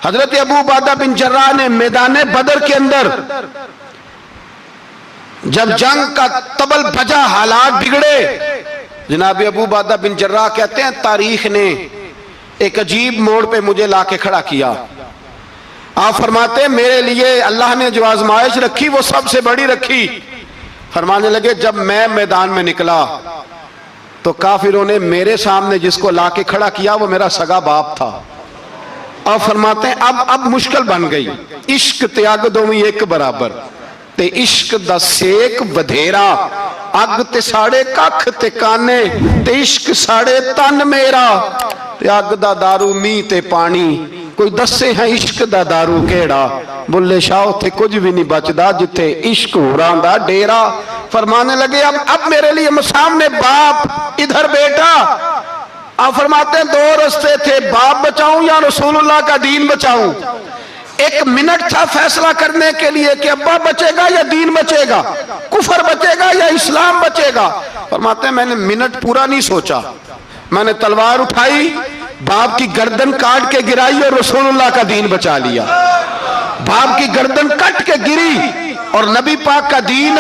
हजरत अबू उबादा बिन जर्राह ने मैदान बदर के अंदर जब जंग का तबल बजा, हालात बिगड़े, जनाब अबू उबादा बिन जर्राह कहते हैं तारीख ने एक अजीब मोड़ पे मुझे लाके खड़ा किया। आप फरमाते हैं मेरे लिए अल्लाह ने जो आजमाइश रखी वो सबसे बड़ी रखी। फरमाने लगे जब मैं मैदान में निकला तो काफिरों ने मेरे सामने जिसको लाके खड़ा किया वो मेरा सगा बाप था। और फरमाते हैं अब मुश्किल बन गई, इश्क त्याग दोवीं एक बराबर ते इश्क दा सेक बधेरा, अग ते साड़े कख ते काने ते इश्क साड़े तन मेरा, ते अग दा दारू मीह ते पानी, कोई दसे है इश्क दा दारू केड़ा, बुल्ले शाह उथे कुछ भी नहीं बचदा जिथे इश्क होरां दा डेरा। फरमाने लगे अब मेरे लिए सामने बाप, इधर बेटा। आप फरमाते हैं दो रास्ते थे, बाप बचाऊं या रसूलुल्लाह का दीन बचाऊं। एक मिनट था फैसला करने के लिए कि अब्बा बचेगा या दीन बचेगा, कुफर बचेगा या इस्लाम बचेगा। फरमाते हैं मैंने मिनट पूरा नहीं सोचा, मैंने तलवार उठाई, बाप की गर्दन काट के गिराई और रसूलुल्लाह का दीन बचा लिया। बाप की गर्दन कट के गिरी और नबी पाक का दीन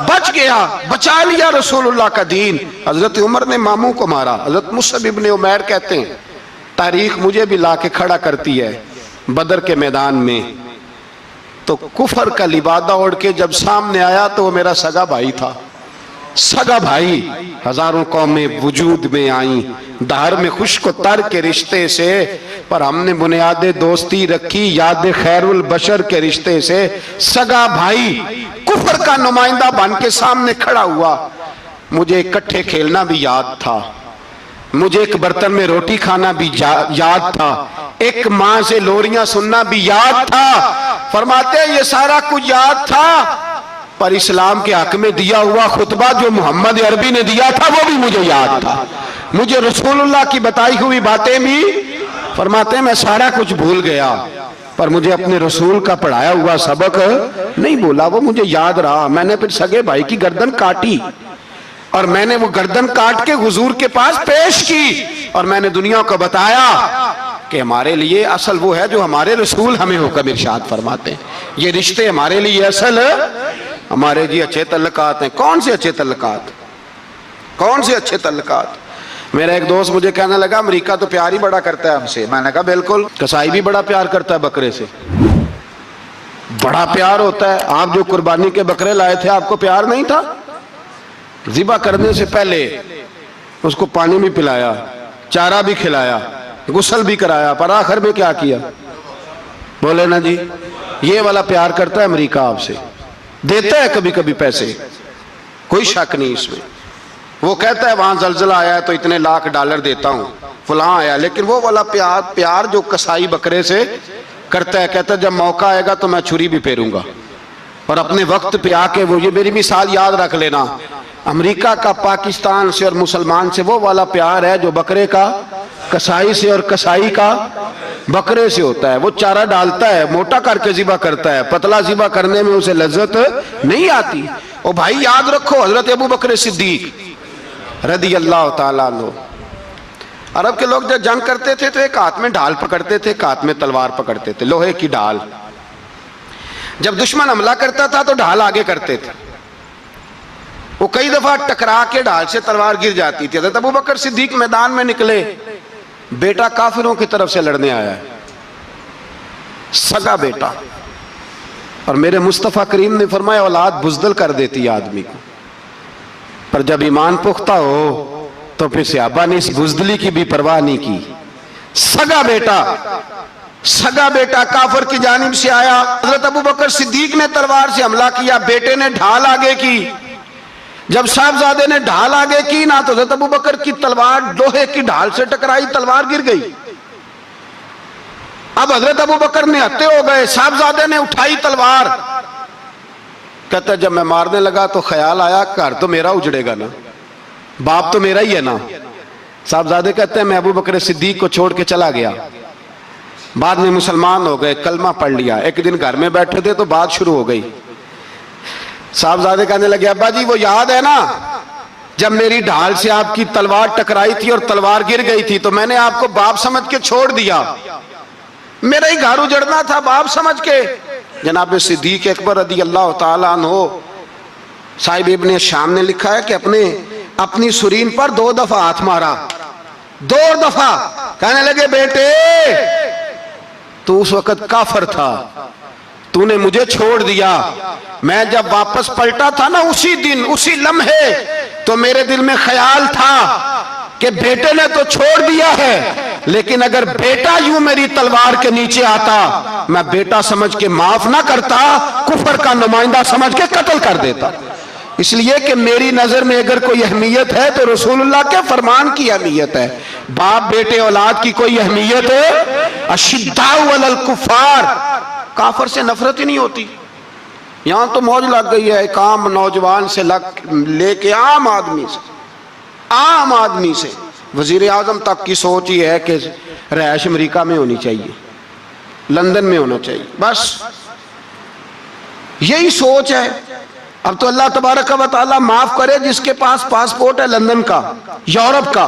बच गया, बचा लिया रसूलुल्लाह का दीन। हजरत उमर ने मामू को मारा। हजरत मुसअब इब्न उमैर कहते हैं तारीख मुझे भी लाके खड़ा करती है बदर के मैदान में, तो कुफर का लिबादा ओढ़ के जब सामने आया तो वो मेरा सगा भाई था, सगा भाई। हजारों कौमें वजूद में आई दार में खुश्क तर के रिश्ते से, पर हमने बुनियादे दोस्ती रखी याद खैरुल बशर के रिश्ते से। सगा भाई कुफर का नुमाइंदा बन के सामने खड़ा हुआ। मुझे इकट्ठे खेलना भी याद था, मुझे एक बर्तन में रोटी खाना भी याद था, एक माँ से लोरियां सुनना भी याद था। फरमाते ये सारा कुछ याद था, पर इस्लाम के हक में दिया हुआ खुतबा जो मोहम्मद अरबी ने दिया था वो भी मुझे याद था, मुझे रसूलुल्लाह की बताई हुई बातें भी। फरमाते मैं सारा कुछ भूल गया, पर मुझे अपने रसूल का पढ़ाया हुआ सबक नहीं भूला, वो मुझे याद रहा। मैंने फिर सगे भाई की गर्दन काटी और मैंने वो गर्दन काट के हुजूर के पास पेश की और मैंने दुनिया को बताया कि हमारे लिए असल वो है जो हमारे रसूल हमें हुक्म इरशाद फरमाते हैं। ये रिश्ते हमारे लिए असल, हमारे जी अच्छे तल्लुकात हैं। कौन से अच्छे तल्लुकात, कौन से अच्छे तल्लुकात? मेरा एक दोस्त मुझे कहने लगा अमेरिका तो प्यार ही बड़ा करता है हमसे। मैंने कहा बिल्कुल, कसाई भी बड़ा प्यार करता है बकरे से, बड़ा प्यार होता है। आप जो कुर्बानी के बकरे लाए थे आपको प्यार नहीं था? ज़िबा करने से पहले उसको पानी भी पिलाया, चारा भी खिलाया, गुस्ल भी कराया, पर आखिर में क्या किया? बोले ना जी, ये वाला प्यार करता है अमेरिका आपसे। देता है कभी कभी पैसे, कोई शक नहीं इसमें। वो कहता है वहां जलजला आया है तो इतने लाख डॉलर देता हूं, फलां आया, लेकिन वो वाला प्यार जो कसाई बकरे से करता है, कहता है जब मौका आएगा तो मैं छुरी भी फेरूंगा और अपने वक्त पे आके वो, ये मेरी मिसाल याद रख लेना, अमेरिका का पाकिस्तान से और मुसलमान से वो वाला प्यार है जो बकरे का कसाई से और कसाई का बकरे से होता है। वो चारा डालता है, मोटा करके ज़िबा करता है, पतला ज़िबा करने में उसे लज्जत नहीं आती। ओ भाई याद रखो, हजरत अबू बकर सिद्दीक रदी अल्लाह ताला अन्हु, अरब के लोग जब जंग करते थे तो एक हाथ में ढाल पकड़ते थे, एक हाथ में तलवार पकड़ते थे, लोहे की ढाल। जब दुश्मन हमला करता था तो ढाल आगे करते थे, वो कई दफा टकरा के ढाल से तलवार गिर जाती थी। हज़रत अबू बकर सिद्दीक मैदान में निकले, बेटा काफिरों की तरफ से लड़ने आया है, सगा बेटा, और मेरे मुस्तफ़ा करीम ने फरमाया औलाद बुज़दिल कर देती है आदमी को, पर जब ईमान पुख्ता हो तो फिर सहाबा ने इस बुज़दिली की भी परवाह नहीं की। सगा बेटा काफिर की जानिब से आया, हज़रत अबू बकर सिद्दीक ने तलवार से हमला किया, बेटे ने ढाल आगे की। जब साहबजादे ने ढाल आगे की ना तो हज़रत अबू बकर की तलवार लोहे की ढाल से टकराई, तलवार गिर गई। अब हज़रत अबू बकर ने हत्ते हो गए, साहबजादे ने उठाई तलवार, कहता जब मैं मारने लगा तो ख्याल आया घर तो मेरा उजड़ेगा ना, बाप तो मेरा ही है ना। साहबजादे कहते हैं मैं अबू बकर सिद्दीक को छोड़ के चला गया, बाद में मुसलमान हो गए, कलमा पढ़ लिया। एक दिन घर में बैठे थे तो बात शुरू हो गई। साहबजादे कहने लगे अब्बा जी वो याद है ना जब मेरी ढाल से आपकी तलवार टकराई थी और तलवार गिर गई थी तो मैंने आपको बाप समझ के छोड़ दिया, मेरा ही घर उजड़ना था बाप समझ के। जनाब सिद्दीक अकबर रदी अल्लाह ताला अन्हो साहिब इब्ने शाम ने लिखा है कि अपनी सुरीन पर 2 दफा हाथ मारा, 2 दफा। कहने लगे बेटे तू उस वक्त काफर था, तूने मुझे छोड़ दिया। मैं जब वापस पलटा था ना उसी दिन उसी लम्हे, तो मेरे दिल में ख्याल था कि बेटे ने तो छोड़ दिया है, लेकिन अगर बेटा यूं मेरी तलवार के नीचे आता, मैं बेटा समझ के माफ ना करता, कुफर का नुमाइंदा समझ के कत्ल कर देता। इसलिए कि मेरी नजर में अगर कोई अहमियत है तो रसूलुल्लाह के फरमान की अहमियत है। बाप बेटे औलाद की कोई अहमियत है? अशिद्दाउ अलल कुफार, काफर से नफरत ही नहीं होती। यहां तो मौज लग गई है एक आम नौजवान से लेके आम आदमी से वजीर आजम तक की सोच ही है कि रहायश अमेरिका में होनी चाहिए, लंदन में होना चाहिए, बस यही सोच है। अब तो अल्लाह तबारक व तआला माफ करे जिसके पास पासपोर्ट है लंदन का, यूरोप का,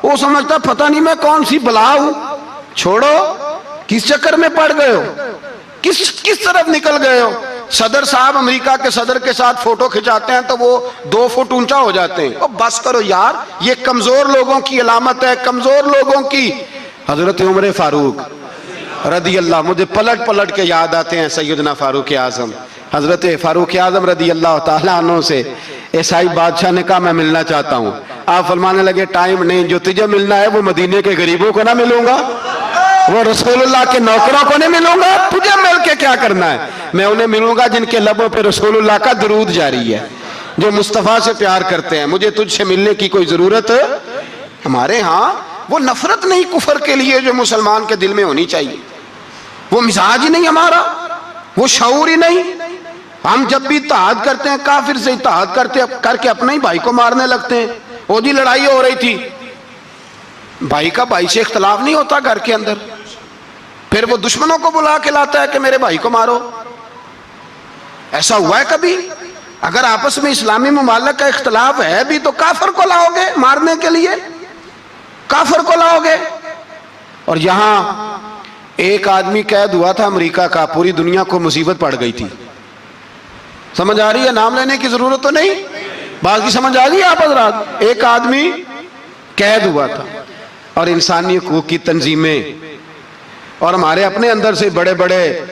वो समझता पता नहीं मैं कौन सी बला हूं। छोड़ो, किस चक्कर में पड़ गए हो, किस तरफ निकल गए हो। सदर साहब अमेरिका के सदर के साथ फोटो खिंचाते हैं तो वो 2 फुट ऊंचा हो जाते हैं। बस करो यार, ये कमजोर लोगों की अलामत है, कमजोर लोगों की। हजरत उमर फारूक रदी अल्लाह, मुझे पलट पलट के याद आते हैं सैयदना फारूक आजम। हजरत फारूक आजम रदी अल्लाह ताला अन्हु से ईसाई बादशाह ने कहा मैं मिलना चाहता हूँ। आप फरमाने लगे टाइम नहीं, जो तुझे मिलना है वो मदीने के गरीबों को ना मिलूंगा, वो रसूलुल्लाह के नौकरों को नहीं मिलूंगा, तुझे मिल के क्या करना है। मैं उन्हें मिलूंगा जिनके लबों पे रसूलुल्लाह का दरूद जारी है, जो मुस्तफा से प्यार करते हैं। मुझे तुझसे मिलने की कोई जरूरत है। हमारे यहाँ वो नफरत नहीं कुफर के लिए जो मुसलमान के दिल में होनी चाहिए, वो मिजाज ही नहीं हमारा, वो शऊर ही नहीं। हम जब भी इत्तेहाद करते हैं काफिर से इत्तेहाद करके अपने ही भाई को मारने लगते हैं। वो जी लड़ाई हो रही थी, भाई का भाई से इख्तलाफ नहीं होता घर के अंदर, फिर वो दुश्मनों को बुला के लाता है कि मेरे भाई को मारो। ऐसा हुआ है कभी? अगर आपस में इस्लामी मुमालिक का इख्तलाफ है भी तो काफिर को लाओगे मारने के लिए, काफिर को लाओगे। और यहां एक आदमी कैद हुआ था अमेरिका का, पूरी दुनिया को मुसीबत पड़ गई थी। समझ आ रही है? नाम लेने की जरूरत तो नहीं, बात की समझ आ रही है आप हज़रात? एक आदमी कैद हुआ था और इंसानी हकूक की तंजीमें और हमारे अपने अंदर से बड़े बड़े,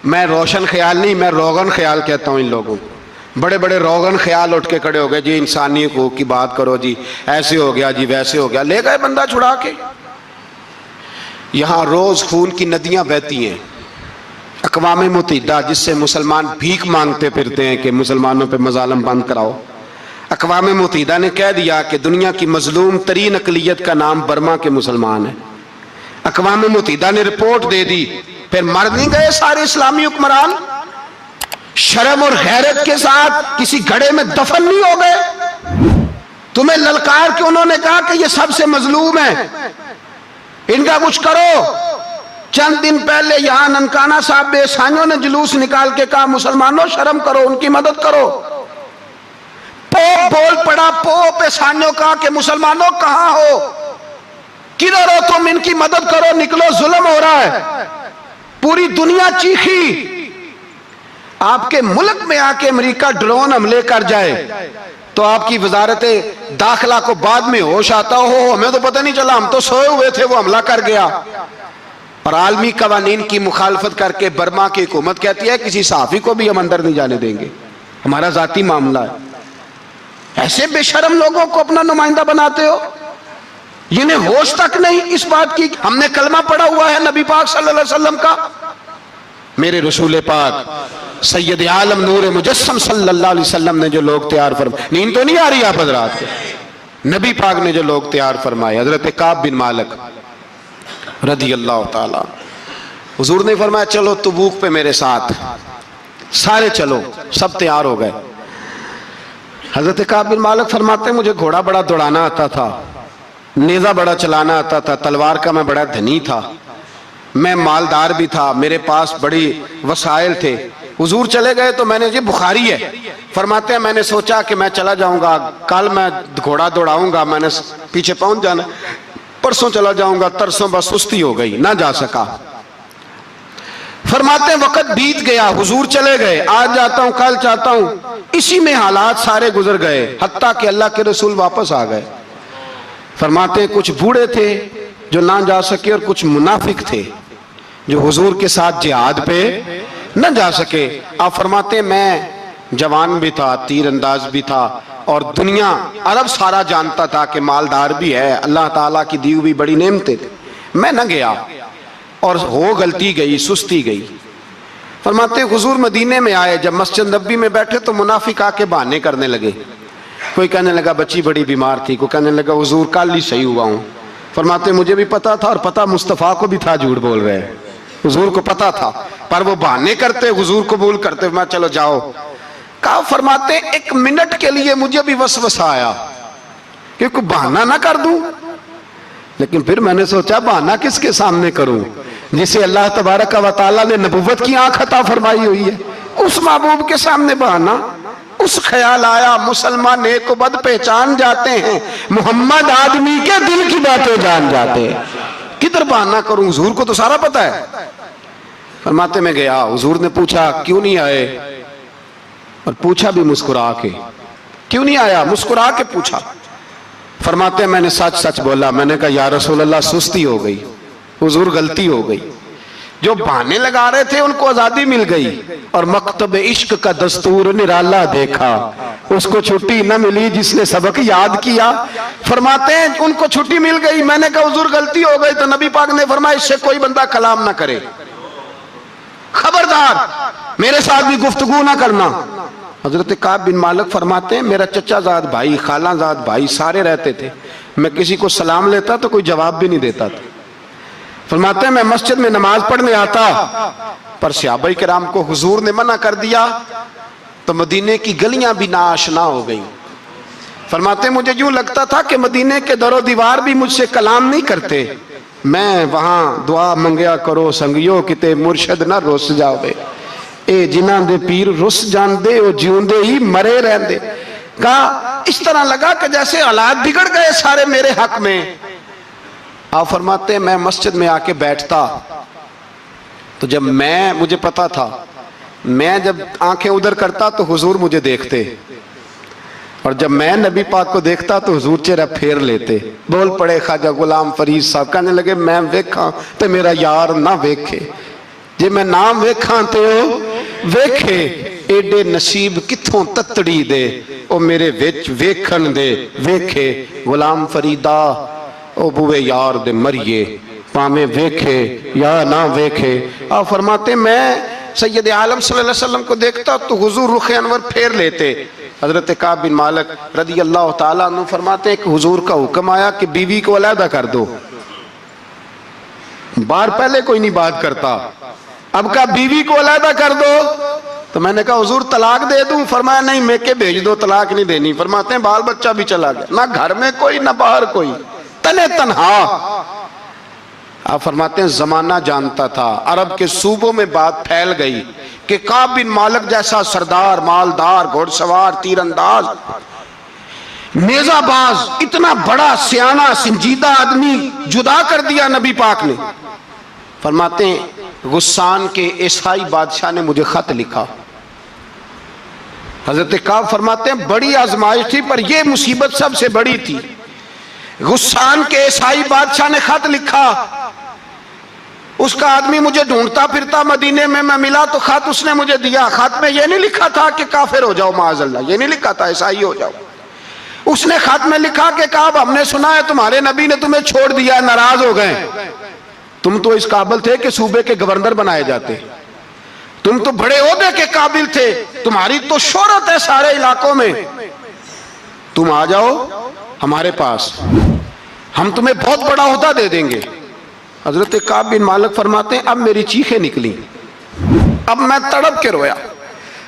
मैं रोशन ख्याल नहीं, मैं रोगन ख्याल कहता हूं इन लोगों को, बड़े बड़े रोगन ख्याल उठ के खड़े हो गए जी, इंसानी हकूक की बात करो जी, ऐसे हो गया जी, वैसे हो गया। ले गए बंदा छुड़ा के। यहां रोज खून की नदियां बहती हैं। अक़वाम मुत्तहिदा जिससे मुसलमान भीख मांगते फिरते हैं कि मुसलमानों पे मजालम बंद कराओ, अक़वाम मुत्तहिदा ने कह दिया कि दुनिया की मजलूम तरीन अक़लियत का नाम बर्मा के मुसलमान है। अक़वाम मुत्तहिदा ने रिपोर्ट दे दी, फिर मर नहीं गए सारे इस्लामी हुक्मरान? शर्म और गैरत के साथ किसी घड़े में दफन नहीं हो गए? तुम्हें ललकार के उन्होंने कहा कि ये सबसे मजलूम है, इनका कुछ करो। चंद दिन पहले यहां ननकाना साहब बेसानियों ने जुलूस निकाल के कहा मुसलमानों शर्म करो, उनकी मदद करो। पोप बोल पड़ा, पोप बेसानियों का कि मुसलमानों कहां हो, किधर हो तुम, इनकी मदद करो, निकलो, जुल्म हो रहा है। पूरी दुनिया चीखी। आपके मुल्क में आके अमेरिका ड्रोन हमले कर जाए तो आपकी वजारत दाखिला को बाद में होश आता हो, हमें तो पता नहीं चला, हम तो सोए हुए थे, वो हमला कर गया। और आलमी कवानीन की मुखालफत करके बर्मा की हुकूमत कहती है किसी सहाफी को भी हम अंदर नहीं जाने देंगे, हमारा जाती मामला है। ऐसे बेशर्म लोगों को अपना नुमाइंदा बनाते हो, जिन्हें होश तक नहीं इस बात की। हमने कलमा पढ़ा हुआ है नबी पाक सल्लल्लाहु अलैहि वसल्लम का, मेरे रसूल पाक सैयद आलम नूर मुजस्सम सल्लल्लाहु अलैहि वसल्लम ने जो लोग तैयार फरमाए, नींद तो नहीं आ रही आप हज़रात को? नबी पाक ने जो लोग तैयार फरमाए, हजरत काब बिन मालिक रदी अल्लाह ताला, हुजूर ने फरमाया चलो तबूक पे मेरे साथ, सारे चलो, सब तैयार हो गए। हजरत काब बिन मालिक फरमाते मुझे घोड़ा बड़ा दौड़ाना आता था, नेजा बड़ा चलाना आता था, तलवार का मैं बड़ा धनी था, मैं मालदार भी था, मेरे पास बड़ी वसाइल थे। हुजूर चले गए तो मैंने, जी बुखारी है, फरमाते हैं मैंने सोचा कि मैं चला जाऊंगा, कल मैं घोड़ा दौड़ाऊंगा, मैंने पीछे पहुंच जाना, परसों चला जाऊंगा, तरसों बस सुस्ती हो गई, ना जा सका। फरमाते हैं वक्त बीत गया, हुजूर चले गए, आज जाता हूं कल चाहता हूं, इसी में हालात सारे गुजर गए, हत्ता कि अल्लाह के रसूल वापस आ गए। फरमाते हैं कुछ बूढ़े थे जो ना जा सके और कुछ मुनाफिक थे जो हुजूर के साथ जिहाद पे न जा सके। आप फरमाते हैं मैं जवान भी था, तीर अंदाज भी था, और दुनिया अरब सारा जानता था कि मालदार भी है, अल्लाह ताला की दी हुई बड़ी नेमतें थे, मैं न गया और हो गलती गई, सुस्ती गई। फरमाते हुजूर मदीने में आए, जब मस्जिद नबी में बैठे तो मुनाफिक आके बहाने करने लगे। कोई कहने लगा बच्ची बड़ी बीमार थी, कोई कहने लगा हुजूर कल ही सही हुआ हूं। फरमाते मुझे भी पता था और पता मुस्तफ़ा को भी था झूठ बोल रहे हैं, हुजूर को पता था, पर वो बहाने करते, हुजूर कबूल करते, मैं चलो जाओ। कहा फरमाते एक मिनट के लिए मुझे भी वसवसा आया कि कोई बहाना ना कर दूं, लेकिन फिर मैंने सोचा बहाना किसके सामने करूं, जिसे अल्लाह तबारक व तआला ने नबुव्वत की आंख अता फरमाई हुई है, उस महबूब के सामने बहाना। उस ख्याल आया मुसलमान नेक को बद पहचान जाते हैं, मोहम्मद आदमी के दिल की बातें जान जाते हैं, किधर बहाना करूं, हुजूर को तो सारा पता है। फरमाते में गया, हुजूर ने पूछा क्यों नहीं आए, और पूछा भी मुस्कुरा के, क्यों नहीं आया, मुस्कुरा के पूछा। फरमाते मैंने सच सच बोला, मैंने कहा या रसूल अल्लाह सुस्ती हो गई, हुजूर गलती हो गई। जो बहाने लगा रहे थे उनको आजादी मिल गई, और मकतब इश्क का दस्तूर निराला देखा, उसको छुट्टी न मिली जिसने सबक याद किया। फरमाते हैं उनको छुट्टी मिल गई, मैंने कहा हुजूर गलती हो गई, तो नबी पाक ने फरमाया इससे कोई बंदा कलाम ना करे, खबरदार मेरे साथ भी गुफ्तगू ना करना। हजरत काब बिन मालिक फरमाते हैं मेरा चचाजाद भाई, खालाजाद भाई सारे रहते थे, मैं किसी को सलाम लेता तो कोई जवाब भी नहीं देता था। फरमाते हैं मैं मस्जिद में नमाज पढ़ने आता, पर सहाबा किराम को हुजूर ने मना कर दिया तो मदीने की गलियां भी नाआशना हो गई। फरमाते मुझे यूं लगता था कि मदीने के दरो दीवार भी मुझसे कलाम नहीं करते, मैं वहां दुआ मंगया करो संगियो किते मुर्शद ना रुस जावे, ए जिन्हां दे पीर रुस जांदे ओ जिउंदे ही मरे रहंदे। कहा इस तरह लगा कि जैसे हालात बिगड़ गए सारे मेरे हक में। आप फरमाते हैं मैं मस्जिद में आके बैठता तो जब मुझे पता था, मैं जब आंखें उधर करता तो हुजूर मुझे देखते, और जब मैं नबी पाक को देखता तो हुजूर चेहरा फेर लेते। बोल पड़े ख्वाजा गुलाम फरीद साहब, कहने लगे मैं वेखा तो मेरा यार ना वेखे, जे मैं ना वेखा तो वेखे, एडे नसीब किथों ततड़ी दे ओ मेरे विच वेखन दे वेखे। गुलाम फरीदा ओ बुए यार दे मरिए, पावे वेखे या ना वेखे। आप फरमाते मैं सैयद आलम सल्लल्लाहु अलैहि वसल्लम को देखता तो हुजूर रुख अनवर फेर लेते। हजरत काब बिन मालिक रदी अल्लाह ताला अन्हु फरमाते हैं कि हुजूर का हुक्म आया कि बीवी को अलहदा कर दो। बार पहले कोई नहीं बात करता, अब कहा बीवी को अलहदा कर दो, तो मैंने कहा हुजूर तलाक दे दूं, फरमाया नहीं मेके भेज दो, तलाक नहीं देनी। फरमाते हैं बाल बच्चा भी चला गया, ना घर में कोई ना बाहर कोई, तने तन्हा। आप फरमाते हैं जमाना जानता था, अरब के सूबों में बात फैल गई कि काब बिन मालिक जैसा सरदार, मालदार, घोड़सवार, तीरंदाज, नेजाबाज, इतना बड़ा सियाना संजीदा आदमी जुदा कर दिया नबी पाक ने। फरमाते हैं गुस्सान के ईसाई बादशाह ने मुझे खत लिखा। हजरत काब फरमाते हैं बड़ी आजमाइश थी, पर यह मुसीबत सबसे बड़ी थी। गुस्सान के ईसाई बादशाह ने खत लिखा, उसका आदमी मुझे ढूंढता फिरता मदीने में, मैं मिला तो खत उसने मुझे दिया। खत में यह नहीं लिखा था कि काफिर हो जाओ माअज़ल्लाह, यह नहीं लिखा था ईसाई हो जाओ। उसने खत में लिखा कि काब हमने सुना है तुम्हारे नबी ने तुम्हें छोड़ दिया, नाराज हो गए, तुम तो इस काबिल थे कि सूबे के गवर्नर बनाए जाते, तुम तो बड़े ओहदे के काबिल थे, तुम्हारी तो शोहरत है सारे इलाकों में, तुम आ जाओ हमारे पास, हम तुम्हें बहुत बड़ा ओहदा दे देंगे। हजरत काब बिन मालिक फरमाते हैं अब मेरी चीखें निकली, अब मैं तड़प के रोया।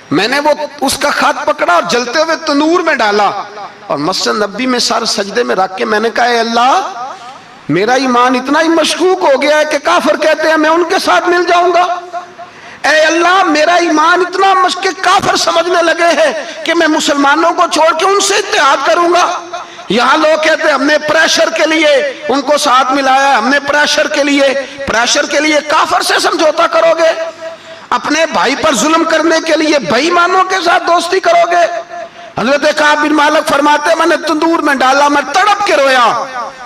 मैंने वो उसका खत पकड़ा और जलते हुए तंदूर में डाला और मस्जिद नबी में सर सजदे में रख के मैंने कहा अल्लाह मेरा ईमान इतना ही मशकूक हो गया है कि काफिर कहते हैं मैं उनके साथ मिल जाऊंगा। ऐ अल्लाह मेरा ईमान इतना मशके काफिर समझने लगे हैं कि मैं मुसलमानों को छोड़ के उनसे इत्तेहाद करूंगा। यहाँ लोग कहते हैं हमने प्रेशर के लिए उनको साथ मिलाया, हमने प्रेशर के लिए काफिर से समझौता करोगे। अपने भाई पर जुल्म करने के लिए बेईमानों के साथ दोस्ती करोगे? हजरत काब बिन मालिक फरमाते मैंने तंदूर में डाला, मैं तड़प के रोया।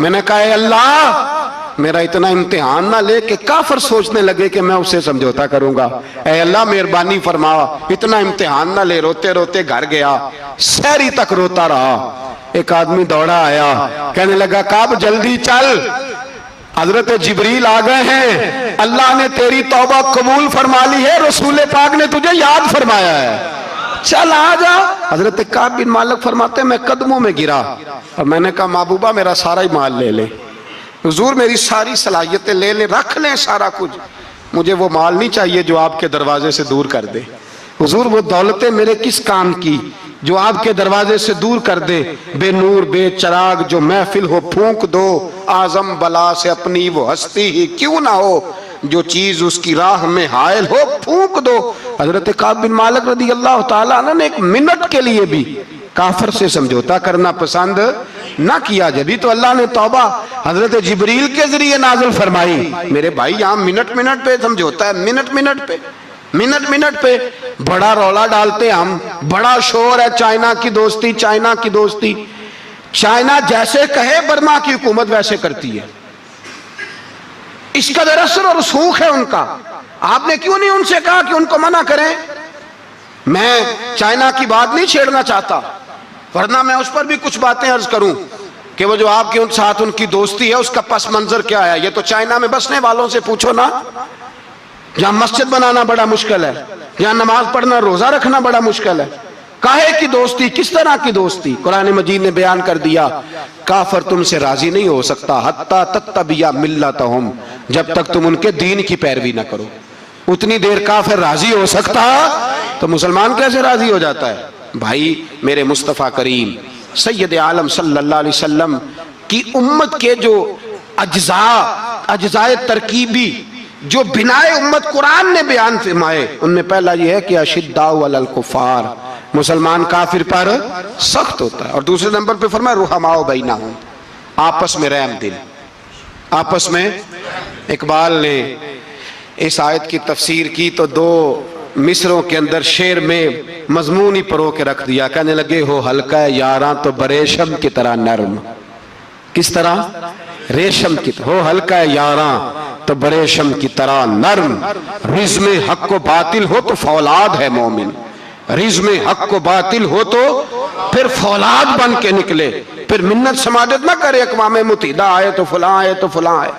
मैंने कहा अल्लाह मेरा इतना इम्तिहान ना ले कि काफिर सोचने लगे कि मैं उससे समझौता करूंगा। ऐ अल्लाह मेहरबानी फरमा, इतना इम्तिहान ना ले। रोते रोते घर गया, सहरी तक रोता रहा। एक आदमी दौड़ा आया, कहने लगा काब जल्दी चल, हजरत जिब्रील आ गए हैं, अल्लाह ने तेरी तौबा कबूल फरमा ली है, रसूल पाक ने तुझे याद फरमाया है, चल आ जा। हजरत काब बिन मालिक फरमाते मैं कदमों में गिरा और मैंने कहा महबूबा मेरा सारा ही माल ले ले, हुजूर मेरी सारी सलाहियतें ले ले, रख लें सारा कुछ, मुझे वो माल नहीं चाहिए जो आपके दरवाजे से दूर कर दे। हुजूर वो दौलतें मेरे किस काम की जो आपके दरवाजे से दूर कर दे। बेनूर बेचराग जो महफिल हो फूंक दो, आजम बला से अपनी वो हस्ती ही क्यों ना हो, जो चीज उसकी राह में हायल हो फूंक दो। हजरत काब बिन मालिक रदी अल्लाह ताला अन्हु ने एक मिनट के लिए भी काफिर से समझौता करना पसंद ना किया। जब तो अल्लाह ने तौबा हजरत जिब्रील के जरिए नाज़िल फरमाई। मेरे भाई यहाँ मिनट मिनट पे समझौता है, मिनट मिनट पे बड़ा रौला डालते हम, बड़ा शोर है चाइना की दोस्ती, चाइना की दोस्ती। चाइना जैसे कहे बर्मा की हुकूमत वैसे करती है, इस कदर असर और सूख है उनका। आपने क्यों नहीं उनसे कहा कि उनको मना करें? मैं चाइना की बात नहीं छेड़ना चाहता, वरना मैं उस पर भी कुछ बातें अर्ज करूं कि वो जो आपके उन साथ उनकी दोस्ती है उसका पस मंजर क्या है। ये तो चाइना में बसने वालों से पूछो ना, जहां मस्जिद बनाना बड़ा मुश्किल है, जहां नमाज पढ़ना रोजा रखना बड़ा मुश्किल है। काहे की दोस्ती, किस तरह की दोस्ती? कुरान मजीद ने बयान कर दिया काफिर तुमसे राजी नहीं हो सकता हत्ता तत्तबिया मिल्लतहुम, जब तक तुम उनके दीन की पैरवी ना करो, उतनी देर काफिर राजी हो सकता तो मुसलमान कैसे राजी हो जाता है? भाई मेरे मुस्तफ़ा करीम सैयद आलम सल्लल्लाहु अलैहि वसल्लम की उम्मत के जो अज्जाए तरकीबी जो बिनाए उम्मत कुरान ने बयान फरमाए, उनमें पहला यह है कि अशिद्दाउ अलल कुफार, मुसलमान काफिर पर सख्त होता है। और दूसरे नंबर पे फरमाया रुहमाओ बैनहुम, आपस में रहम दिल, आपस में। इकबाल ने इस आयत की तफसीर की तो दो मिसरों के अंदर शेर में मजमून ही परो के रख दिया। कहने लगे हो हल्का यारां तो बरेशम की तरह नर्म, किस तरह? रेशम की तरह। हो हल्का यारां तो बरेशम की तरह नर्म, रिज में हक को बातिल हो तो फौलाद है मोमिन, रिज में हक को बातिल हो तो फिर फौलाद बन के निकले, फिर मिन्नत समाजत ना करे अक़वाम मुत्तहिदा आए तो फलां आए तो फलां आए,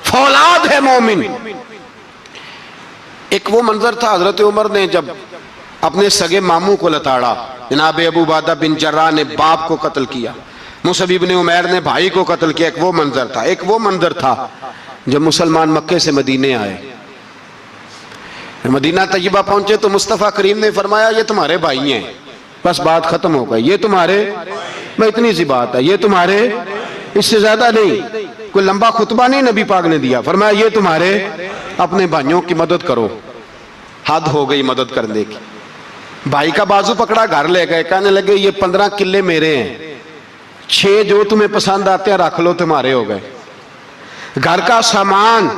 फौलाद है मोमिन। एक वो मंजर था हजरत उमर ने जब अपने सगे मामू को लताड़ा, जनाब अबू उबादा बिन जर्राह ने बाप को कत्ल किया, मुसअब इब्न उमैर ने भाई को कत्ल किया। एक वो मंजर था। एक वो मंजर था जब मुसलमान मक्के से मदीने आए, मदीना तैयबा पहुंचे तो मुस्तफ़ा करीम ने फरमाया ये तुम्हारे भाई हैं, बस बात खत्म हो गई। ये तुम्हारे, मैं इतनी सी बात है, ये तुम्हारे, इससे ज्यादा नहीं। कोई लंबा खुतबा नहीं नबी पाक ने दिया, फरमाया ये तुम्हारे, अपने भाइयों की मदद करो। हद हो गई मदद करने की। भाई का बाजू पकड़ा, घर ले गए, कहने लगे ये 15 किले मेरे हैं, 6 जो तुम्हें पसंद आते हैं रख लो, तुम्हारे हो गए। घर का सामान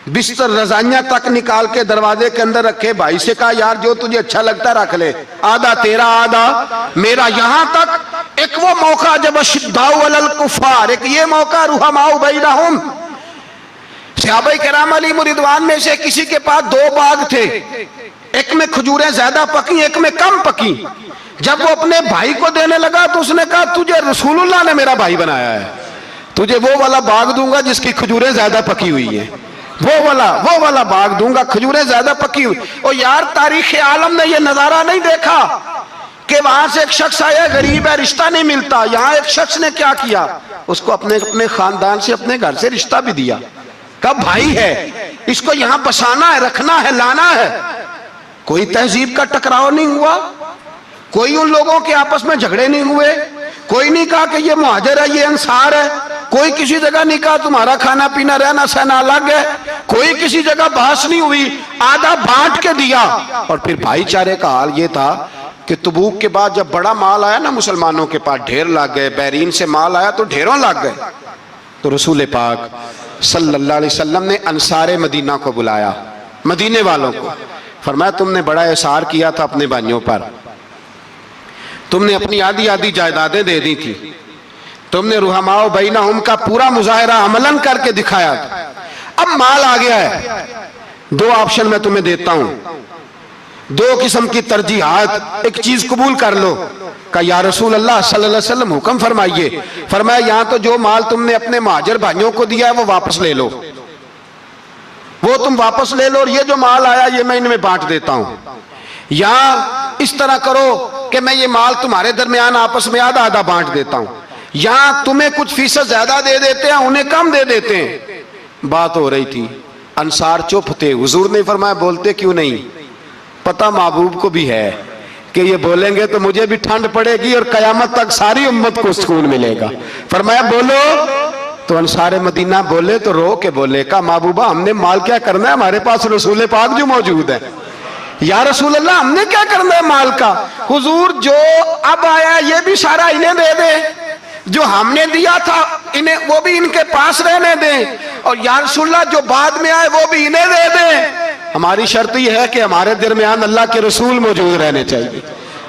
बिस्तर रजाइयां तक निकाल के दरवाजे के अंदर रखे। भाई से कहा यार जो तुझे अच्छा लगता रख ले, आधा तेरा आधा मेरा। यहां तक एक वो मौका जब अशिद्दाउ अलल कुफार, एक ये मौका रुहमाउ बैनहुम। सहाबा किराम अलैहिम रिदवान में से किसी के पास 2 बाग थे, एक में खजूरें ज्यादा पकी, एक में कम पकी। जब वो अपने भाई को देने लगा तो उसने कहा तुझे रसूलुल्लाह ने मेरा भाई बनाया है, तुझे वो वाला बाग दूंगा जिसकी खजूरें ज्यादा पकी हुई है, वो वाला बाग दूंगा, खजूरें ज्यादा पकी हुई। और यार तारीख आलम ने ये नजारा नहीं देखा कि वहां से एक शख्स आया गरीब है, रिश्ता नहीं मिलता। यहाँ एक शख्स ने क्या किया, उसको अपने खानदान से, अपने घर से रिश्ता भी दिया। कब भाई है, इसको यहाँ बसाना है, रखना है, लाना है। कोई तहजीब का टकराव नहीं हुआ, कोई उन लोगों के आपस में झगड़े नहीं हुए, कोई नहीं कहा कि ये मुहाजिर है ये अंसार है, कोई किसी जगह नहीं कहा तुम्हारा खाना पीना रहना सहना अलग है, कोई किसी जगह बहस नहीं हुई, आधा बांट के दिया। और फिर भाईचारे का हाल ये था कि तबूक के बाद जब बड़ा माल आया ना मुसलमानों के पास, ढेर लग गए, बैरीन से माल आया तो ढेरों लग गए। तो रसूल पाक सल्लल्लाहु अलैहि वसल्लम ने अंसारे मदीना को बुलाया, मदीने वालों को, फरमाया तुमने बड़ा एहसार किया था अपने भाइयों पर, तुमने अपनी आधी आधी जायदादें दे दी थी, तुमने रुहमाओ बैनहुम का पूरा मुजाहिरा अमलन करके दिखाया था। अब माल आ गया है, दो ऑप्शन मैं तुम्हें देता हूं, दो किस्म की तरजीहात, एक चीज कबूल कर लो। का या रसूल अल्लाह सल्लल्लाहु अलैहि वसल्लम हुक्म फरमाइए। फरमाया यहां तो जो माल तुमने अपने महाजर भाइयों को दिया है वो वापस ले लो, वो तुम वापस ले लो, और ये जो माल आया ये मैं इनमें बांट देता हूं। या इस तरह करो कि मैं ये माल तुम्हारे दरमियान आपस में आधा आधा बांट देता हूं, या तुम्हें कुछ फीसद ज्यादा दे देते हैं, उन्हें कम दे देते हैं। बात हो रही थी, अंसार चुप थे। हुजूर ने फरमाया बोलते क्यों नहीं? पता महबूब को भी है कि ये बोलेंगे तो मुझे भी ठंड पड़ेगी और कयामत तक सारी उम्मत को सुकून मिलेगा। फरमाया बोलो। तो अंसारे मदीना बोले तो रो के बोले, का महबूबा हमने माल क्या करना है, हमारे पास रसूल पाक जो मौजूद है। या रसूल अल्लाह हमने क्या करना है माल का? हुजूर जो अब आया ये भी सारा इन्हें दे दे, जो हमने दिया था इन्हें वो भी इनके पास रहने दें, और या रसूल अल्लाह जो बाद में आए वो भी इन्हें दे दें। हमारी शर्त यह है कि हमारे दरमियान अल्लाह के रसूल मौजूद रहने चाहिए,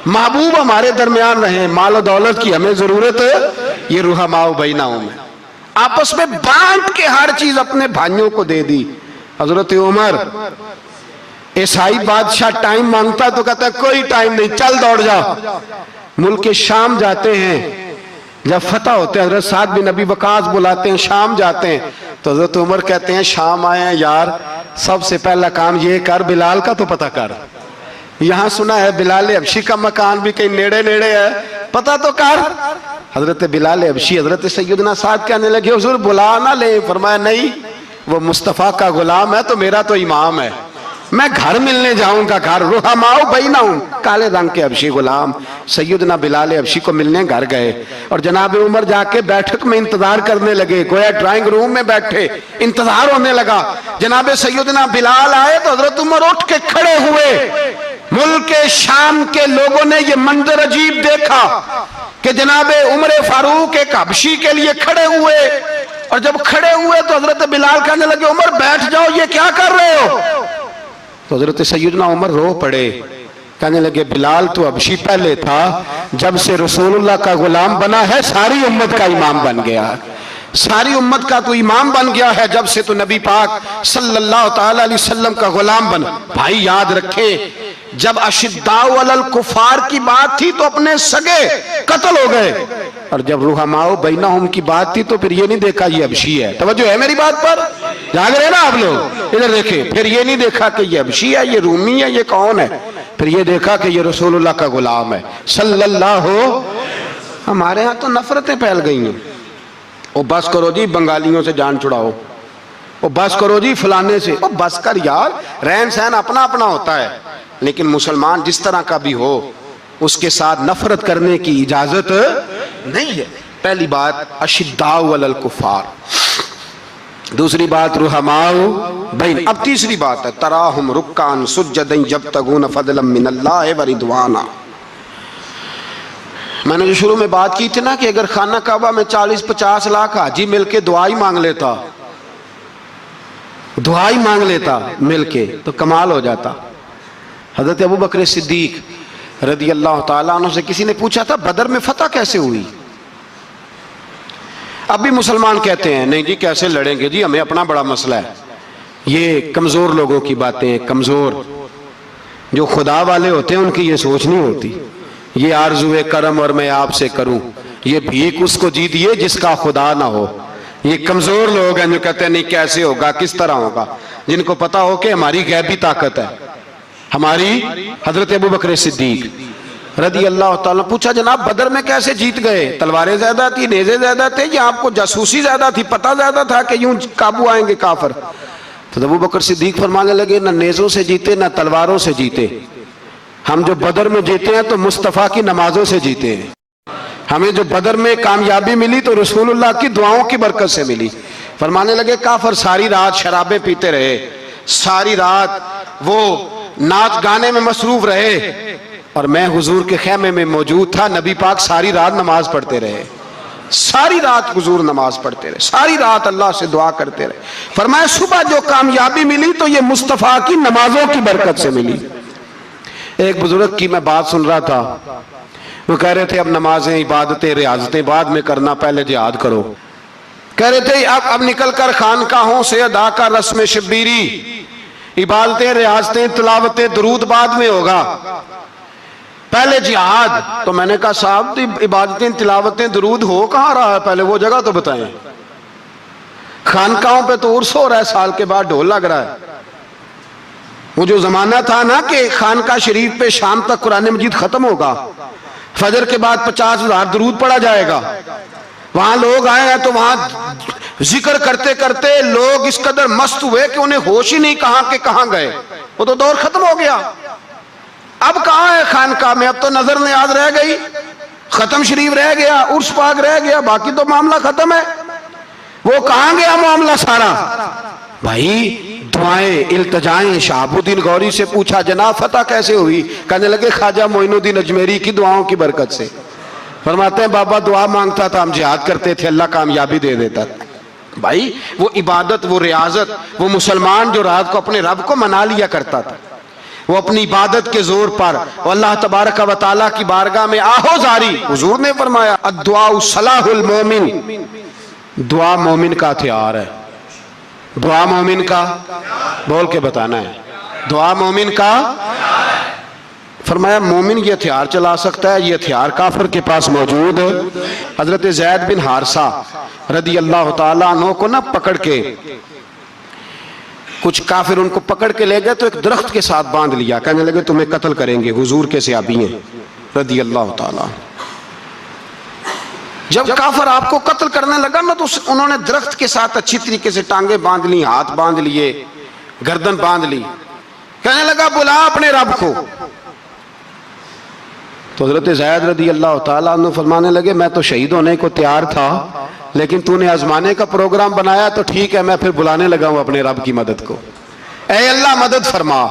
महबूब हमारे दरमियान रहे, माल और दौलत की हमें जरूरत है। ये रुहमाओ बैनहुम है, आपस में बांट के हर चीज अपने भाइयों को दे दी। हजरत उमर, ईसाई बादशाह टाइम मांगता तो कहता है कोई टाइम नहीं, चल दौड़ जाओ। मुल्क के शाम जाते हैं, जब फतह होते हैं हजरत साद बिन अबी वकास बुलाते हैं, शाम जाते हैं, तो हजरत उमर कहते हैं शाम आए हैं यार, सबसे पहला काम ये कर बिलाल का तो पता कर। यहां सुना है बिलाल हबशी का मकान भी कहीं नेड़े नेड़े है, पता तो कर। हजरत बिलाल हबशी हजरत सैयदना साद कहने लगे हुजूर बुला ना ले। फरमाया नहीं, वो मुस्तफा का गुलाम है तो मेरा तो इमाम है, मैं घर मिलने जाऊंगा। घर रुहमाओ बैनहुम, काले रंग के हबशी गुलाम सैयदना बिलाल हबशी को मिलने घर गए, और जनाब उमर जाके बैठक में इंतजार करने लगे, गोया ड्राइंग रूम में बैठे इंतजार होने लगा। जनाब सैयदना बिलाल आए तो हजरत उमर उठ के खड़े हुए। मुल्क के शाम के लोगों ने यह मंजर अजीब देखा कि जनाब उमर फारूक एक हबशी के लिए खड़े हुए, और जब खड़े हुए तो हजरत बिलाल कहने लगे उमर बैठ जाओ, ये क्या कर रहे हो? तो हजरत सैयदना उमर रो पड़े, कहने लगे बिलाल तो हबशी पहले था, जब से रसूलुल्लाह का गुलाम बना है सारी उम्मत का इमाम बन गया, सारी उम्मत का तो इमाम बन गया है जब से तो नबी पाक सल्लल्लाहु ताला अलैहि वसल्लम का गुलाम बना। भाई याद रखे, जब अशिद्दाउ अलल कुफार की बात थी तो अपने सगे कत्ल हो गए, और जब रुहमाओ बैनहुम की बात थी तो फिर ये नहीं देखा ये हबशी है। तवज्जो है मेरी बात पर? जाग रहे ना आप लोग? इधर देखे, फिर ये नहीं देखा कि ये हबशी है, ये रूमी है, ये कौन है, फिर ये देखा कि ये रसूलुल्लाह का गुलाम है सल्लल्लाहु। हमारे यहाँ तो नफरतें फैल गई हैं। ओ बस करो जी बंगालियों से जान छुड़ाओ, ओ बस करो जी फलाने से, ओ बस कर यार, रहन सहन अपना अपना होता है, लेकिन मुसलमान जिस तरह का भी हो उसके साथ नफरत करने की इजाजत नहीं है। पहली बात अशिद्दाउ अलल कुफार, दूसरी बात रुहमाओ बैन। अब तीसरी बात है तराहुम रुक्कान सुज्जदन यब्तगून फदलन मिनल्लाहि व रिदवाना। मैंने जो शुरू में बात की थी ना कि अगर खाना काबा में 40-50 लाख हाजी मिलके दुआई मांग लेता, दुआई मांग लेता मिलके, तो कमाल हो जाता। हजरत अबू बकर सिद्दीक रदी अल्लाह ताला अन्हु से किसी ने पूछा था बदर में फतह कैसे हुई? अब भी मुसलमान कहते हैं नहीं जी कैसे लड़ेंगे जी, हमें अपना बड़ा मसला है। ये कमजोर लोगों की बातें, कमजोर जो खुदा वाले होते हैं उनकी ये सोच नहीं होती। ये आरज़ुए करम और मैं आपसे करूं, ये भीख उसको जी दिए जिसका खुदा ना हो। ये कमजोर लोग हैं जो कहते हैं नहीं कैसे होगा, किस तरह होगा, जिनको पता हो कि हमारी गैबी ताकत है हमारी। हजरत अबू बकर सिद्दीक रदी अल्लाह ताला पूछा जनाब बदर में कैसे जीत गए? तलवारें ज्यादा थी, नेज़े ज्यादा थे, या आपको जासूसी ज्यादा थी, पता ज्यादा था कि यूं काबू आएंगे काफिर? तो अबू बकर सिद्दीक फरमाने लगे न नेज़ों से जीते न तलवारों से जीते, हम जो बदर में जीते हैं तो मुस्तफ़ा की नमाजों से जीते हैं। हमें जो बदर में कामयाबी मिली तो रसूलुल्लाह की दुआओं की बरकत से मिली। फरमाने लगे काफिर सारी रात शराबें पीते रहे, सारी रात वो नाच गाने में मसरूफ रहे, और मैं हुजूर के खेमे में मौजूद था, नबी पाक सारी रात नमाज पढ़ते रहे, सारी रात हुजूर नमाज पढ़ते रहे, सारी रात अल्लाह से दुआ करते रहे। फरमाया सुबह जो कामयाबी मिली तो ये मुस्तफ़ा की नमाजों की बरकत से मिली। एक बुजुर्ग की मैं बात सुन रहा था, वो कह रहे थे अब नमाजें, इबादतें, रियाजतें बाद में करना, पहले जिहाद करो। कह रहे थे अब निकल कर खानकाहों से अदा का रस्म शब्बीरी, इबादतें, रियाजतें, तिलावतें, दरूद बाद में होगा, पहले जिहाद। तो मैंने कहा साहब इबादतें, तिलावतें, दरूद हो कहाँ रहा है, पहले वो जगह तो बताएं। खानकाहों पे तो उर्स हो रहा है, साल के बाद ढोल लग रहा है। वो जो जमाना था ना कि खानका शरीफ पे शाम तक कुरान मजीद खत्म होगा, फजर के बाद 50,000 दरूद पढ़ा जाएगा, वहां लोग आए हैं तो वहां जिक्र करते करते लोग इस कदर मस्त हुए कि उन्हें होश ही नहीं कहां के कहां गए। वो तो दौर खत्म हो गया। अब कहां है खानका में, अब तो नजर नियाज रह गई, खत्म शरीफ रह गया, उर्स पाक रह गया, बाकी तो मामला खत्म है। वो कहां गया मामला सारा? भाई दुआएं, इल्तजाएं। शहाबुद्दीन गौरी से पूछा जनाब फतह कैसे हुई? कहने लगे ख्वाजा मोइनुद्दीन अजमेरी की दुआओं की बरकत से। फरमाते हैं बाबा दुआ मांगता था, हम जिहाद करते थे, अल्लाह कामयाबी दे देता था। भाई वो इबादत, वो रियाजत, वो मुसलमान जो रात को अपने रब को मना लिया करता था, वो अपनी इबादत के जोर पर अल्लाह तबारक व तआला की बारगाह में आहो जारी। हुजूर ने फरमाया अद्दुआ सलाहुल मोमिन, दुआ मोमिन का हथियार है। दुआ मोमिन का, बोल के बताना है, दुआ मोमिन का। फरमाया मोमिन ये हथियार चला सकता है, ये हथियार काफिर के पास मौजूद है। हजरत ज़ैद बिन हारसा रदी अल्लाह ताला अन्हु को ना पकड़ के कुछ काफिर उनको पकड़ के ले गए तो एक दरख्त के साथ बांध लिया, कहने लगे तुम्हें कत्ल करेंगे, हुजूर के सहाबी हैं रदी अल्लाह ताला। जब काफिर आपको कत्ल करने लगा ना तो उन्होंने दरख्त के साथ अच्छी तरीके से टांगे बांध ली, हाथ बांध लिए, गर्दन बांध ली। कहने लगा बुला अपने रब को। तो हज़रत ज़ैद रदी अल्लाह ताला अन्हु फरमाने लगे मैं तो शहीद होने को तैयार था, लेकिन तूने आजमाने का प्रोग्राम बनाया तो ठीक है, मैं फिर बुलाने लगा हूं अपने रब की मदद को। ऐ अल्लाह मदद फरमा।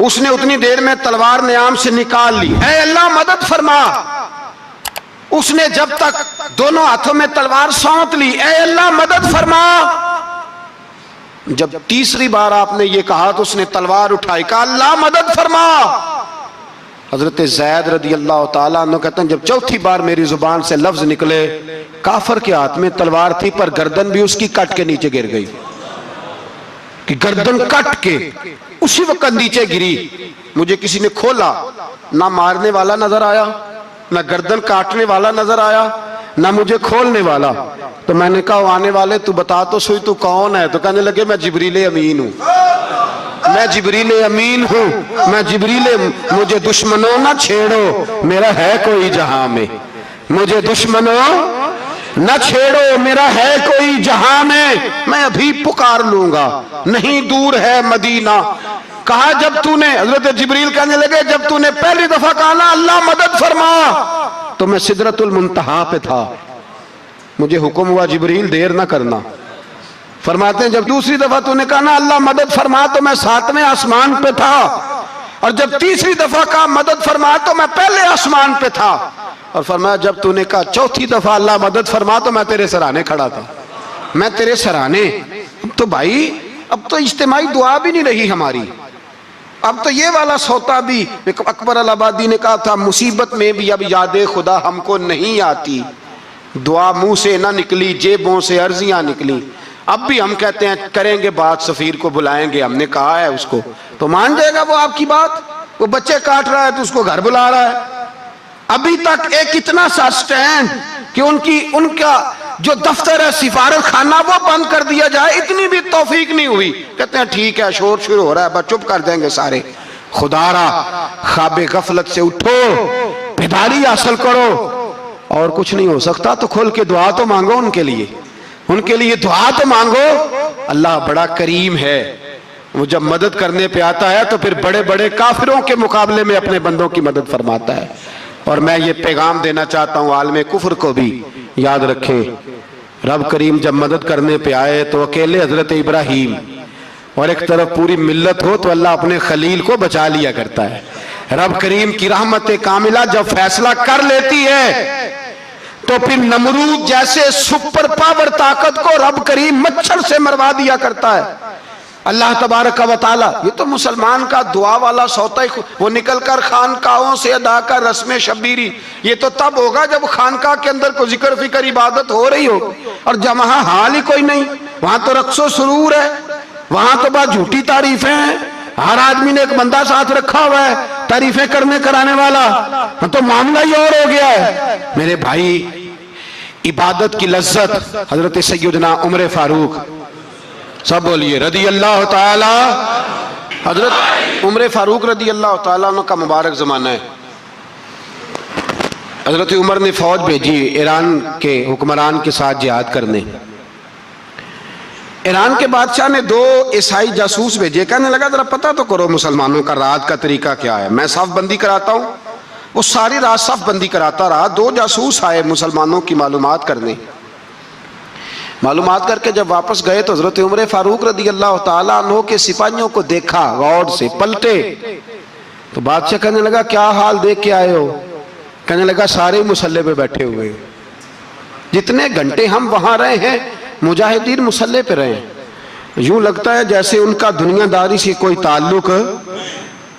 उसने उतनी देर में तलवार नियाम से निकाल ली। ऐ अल्लाह मदद फरमा। उसने जब तक दोनों हाथों में तलवार सौंप ली, ऐ अल्लाह मदद फरमा। जब तीसरी बार आपने ये कहा तो उसने तलवार उठाई, कहा अल्लाह मदद फरमा। हजरत ज़ैद रदी अल्लाह ताला अन्हु कहते हैं जब चौथी बार मेरी जुबान से लफ्ज निकले, काफिर के हाथ में तलवार थी पर गर्दन भी उसकी कट के नीचे गिर गई, कि गर्दन कट के उसी वक्त नीचे गिरी। मुझे किसी ने खोला, ना मारने वाला नजर आया, ना गर्दन काटने वाला नजर आया, ना मुझे खोलने वाला। तो मैंने कहा आने वाले तू बता तो सही तू कौन है? तो कहने लगे मैं जिब्रील अमीन हूं, मैं जिब्रील अमीन हूं, मैं जिब्रील, मुझे दुश्मनों ना छेड़ो, मेरा है कोई जहां में, मुझे दुश्मनों न छेड़ो, मेरा है कोई जहां में, मैं अभी पुकार लूंगा, नहीं दूर है मदीना। कहा जब तूने, हजरत जिब्रील कहने लगे जब तूने पहली दफा कहा ना अल्लाह मदद फरमा, तो मैं सिदरतुल मुंतहा पे था, मुझे हुक्म हुआ जिब्रील देर ना करना। फरमाते हैं जब दूसरी दफा तूने कहा ना अल्लाह मदद फरमा तो मैं 7वें आसमान पे था, और जब तीसरी दफा कहा मदद फरमा तो मैं पहले आसमान पे था। और फरमाया जब तूने कहा चौथी दफा अल्लाह मदद फरमा तो मैं तेरे सराहने खड़ा था, मैं तेरे सराहने। तो भाई अब तो इज्तिमाई दुआ भी नहीं रही हमारी, अब तो ये वाला सोता भी। अकबर अल आबादी ने कहा था मुसीबत में भी अब याद खुदा हमको नहीं आती, दुआ मुंह से ना निकली जेबों से अर्जियां निकली। अब भी हम कहते हैं करेंगे बात, सफीर को बुलाएंगे, हमने कहा है उसको, तो मान जाएगा वो आपकी बात? वो बच्चे काट रहा है तो उसको घर बुला रहा है। अभी तक एक इतना सा स्टैंड कि उनका जो दफ्तर है सिफारत खाना वो बंद कर दिया जाए, इतनी भी तौफीक नहीं हुई। कहते हैं ठीक है शोर शुरू हो रहा है, बस चुप कर देंगे सारे। खुदारा ख्वाबे गफलत से उठो, बेदारी हासिल करो, और कुछ नहीं हो सकता तो खोल के दुआ तो मांगो उनके लिए, उनके लिए दुआ तो मांगो। अल्लाह बड़ा करीम है, वो जब मदद करने पे आता है तो फिर बड़े बड़े काफिरों के मुकाबले में अपने बंदों की मदद फरमाता है। और मैं ये पैगाम देना चाहता हूँ आलमे कुफर को भी, याद रखें रब करीम जब मदद करने पे आए तो अकेले हजरत इब्राहीम और एक तरफ पूरी मिल्लत हो तो अल्लाह अपने खलील को बचा लिया करता है। रब करीम की रहमत कामिला जब फैसला कर लेती है तो फिर नमरूद जैसे सुपर पावर ताकत को रब करीम मच्छर से मरवा दिया करता है। अल्लाह तबारक व तआला, ये तो मुसलमान का दुआ वाला सौता ही, वो निकलकर खानकाहों से अदा कर रस्म शब्बीरी, ये तो तब होगा जब खानकाह के अंदर कोई जिक्र फिक्र इबादत हो रही हो, और जब वहां हाल ही कोई नहीं, वहां तो रक्सो सुरूर है, वहां तो बस झूठी तारीफें हैं, हर आदमी ने एक बंदा साथ रखा हुआ है तारीफें करने कराने वाला, तो मामला ही और हो गया है। मेरे भाई, इबादत की लज्जत हजरत सैयदना उमर फारूक, सब बोलिए रदी अल्लाह ताला, हजरत उमर फारूक रदी अल्लाह ताला का मुबारक जमाना है। हजरत उमर ने फौज भेजी ईरान के हुक्मरान के साथ जिहाद करने। ईरान के बादशाह ने 2 ईसाई जासूस भेजे, कहने लगा जरा पता तो करो मुसलमानों का रात का तरीका क्या है, मैं साफ बंदी कराता हूं। वो सारी रात साफ बंदी कराता रहा। 2 जासूस आए मुसलमानों की मालूमात करने। मालूमात करके जब वापस गए तो हजरत उमर फारूक रदी अल्लाह ताला अन्हु के सिपाहियों को देखा, गौर से पलटे तो बादशाह कहने लगा क्या हाल देख के आए हो? कहने लगा सारे मुसल्ले पे बैठे हुए, जितने घंटे हम वहां रहे हैं मुजाहिदीन मुसल्ले पे रहे, यूं लगता है जैसे उनका दुनियादारी से कोई ताल्लुक।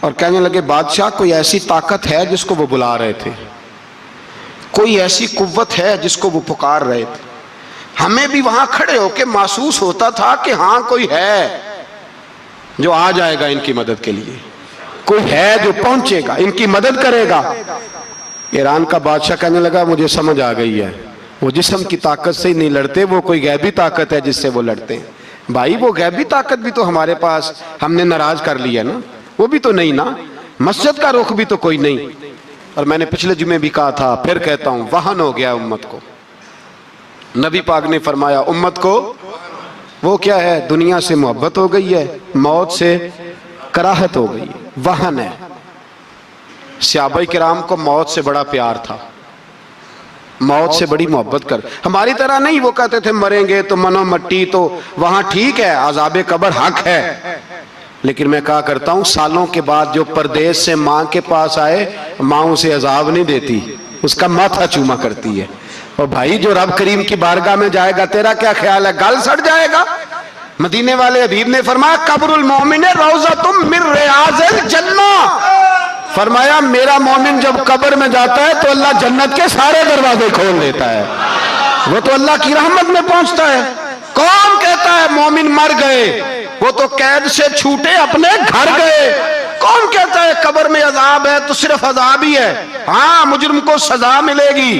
और कहने लगे बादशाह कोई ऐसी ताकत है जिसको वो बुला रहे थे, कोई ऐसी कुव्वत है जिसको वो पुकार रहे थे। हमें भी वहां खड़े होकर महसूस होता था कि हाँ कोई है जो आ जाएगा इनकी मदद के लिए, कोई है जो पहुंचेगा इनकी मदद करेगा। ईरान का बादशाह कहने लगा मुझे समझ आ गई है, वो जिस्म की ताकत से ही नहीं लड़ते, वो कोई गैबी ताकत है जिससे वो लड़ते हैं। भाई वो गैबी ताकत भी तो हमारे पास हमने नाराज कर लिया ना, वो भी तो नहीं ना, मस्जिद का रुख भी तो कोई नहीं। और मैंने पिछले जुमे भी कहा था, फिर कहता हूं, वाहन हो गया उम्मत को। नबी पाक ने फरमाया उम्मत को वो क्या है, दुनिया से मोहब्बत हो गई है, मौत से कराहत हो गई है, वाहन है। सहाबाए किराम को मौत से बड़ा प्यार था, मौत से बड़ी मोहब्बत कर, हमारी तरह नहीं। वो कहते थे मरेंगे तो मनो मट्टी, तो वहां ठीक है, अज़ाबे कब्र हक है। लेकिन मैं कहा करता हूं सालों के बाद जो परदेश से मां के पास आए, मां उसे अजाब नहीं देती, उसका माथा चूमा करती है। और भाई जो रब करीम की बारगाह में जाएगा, तेरा क्या ख्याल है, गल सड़ जाएगा? मदीने वाले हबीब ने फरमाया कब्रुल मोमिन रौज़तुम मिन रियाज़िल जन्नह, फरमाया मेरा मोमिन जब कब्र में जाता है तो अल्लाह जन्नत के सारे दरवाजे खोल देता है, वो तो अल्लाह की रहमत में पहुंचता है। कौन कहता है मोमिन मर गए, वो तो कैद से छूटे अपने घर गए। कौन कहता है कब्र में अजाब है तो सिर्फ अजाब ही है, हाँ मुजरिम को सजा मिलेगी,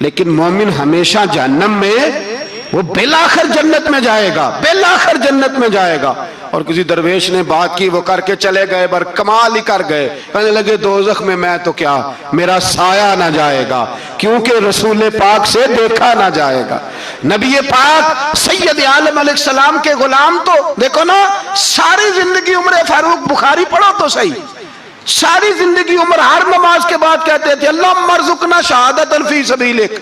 लेकिन मोमिन हमेशा जहन्नम में, वो बेलाखिर जन्नत में जाएगा, बेलाखिर जन्नत में जाएगा। और किसी दरवेश ने बात की, वो करके चले गए, बर कमाल ही कर गए, कहने लगे दोज़ख में मैं तो क्या, मेरा साया ना जाएगा, क्योंकि रसूल पाक से देखा ना जाएगा। नबी पाक सैयद आलम अलैहिस्सलाम के गुलाम, तो देखो ना सारी जिंदगी उमर फारूक, बुखारी पढ़ो तो सही, सारी जिंदगी उम्र हर नमाज के बाद कहते थे अल्लाह मरजुकना शहादतन फी सबीलिक,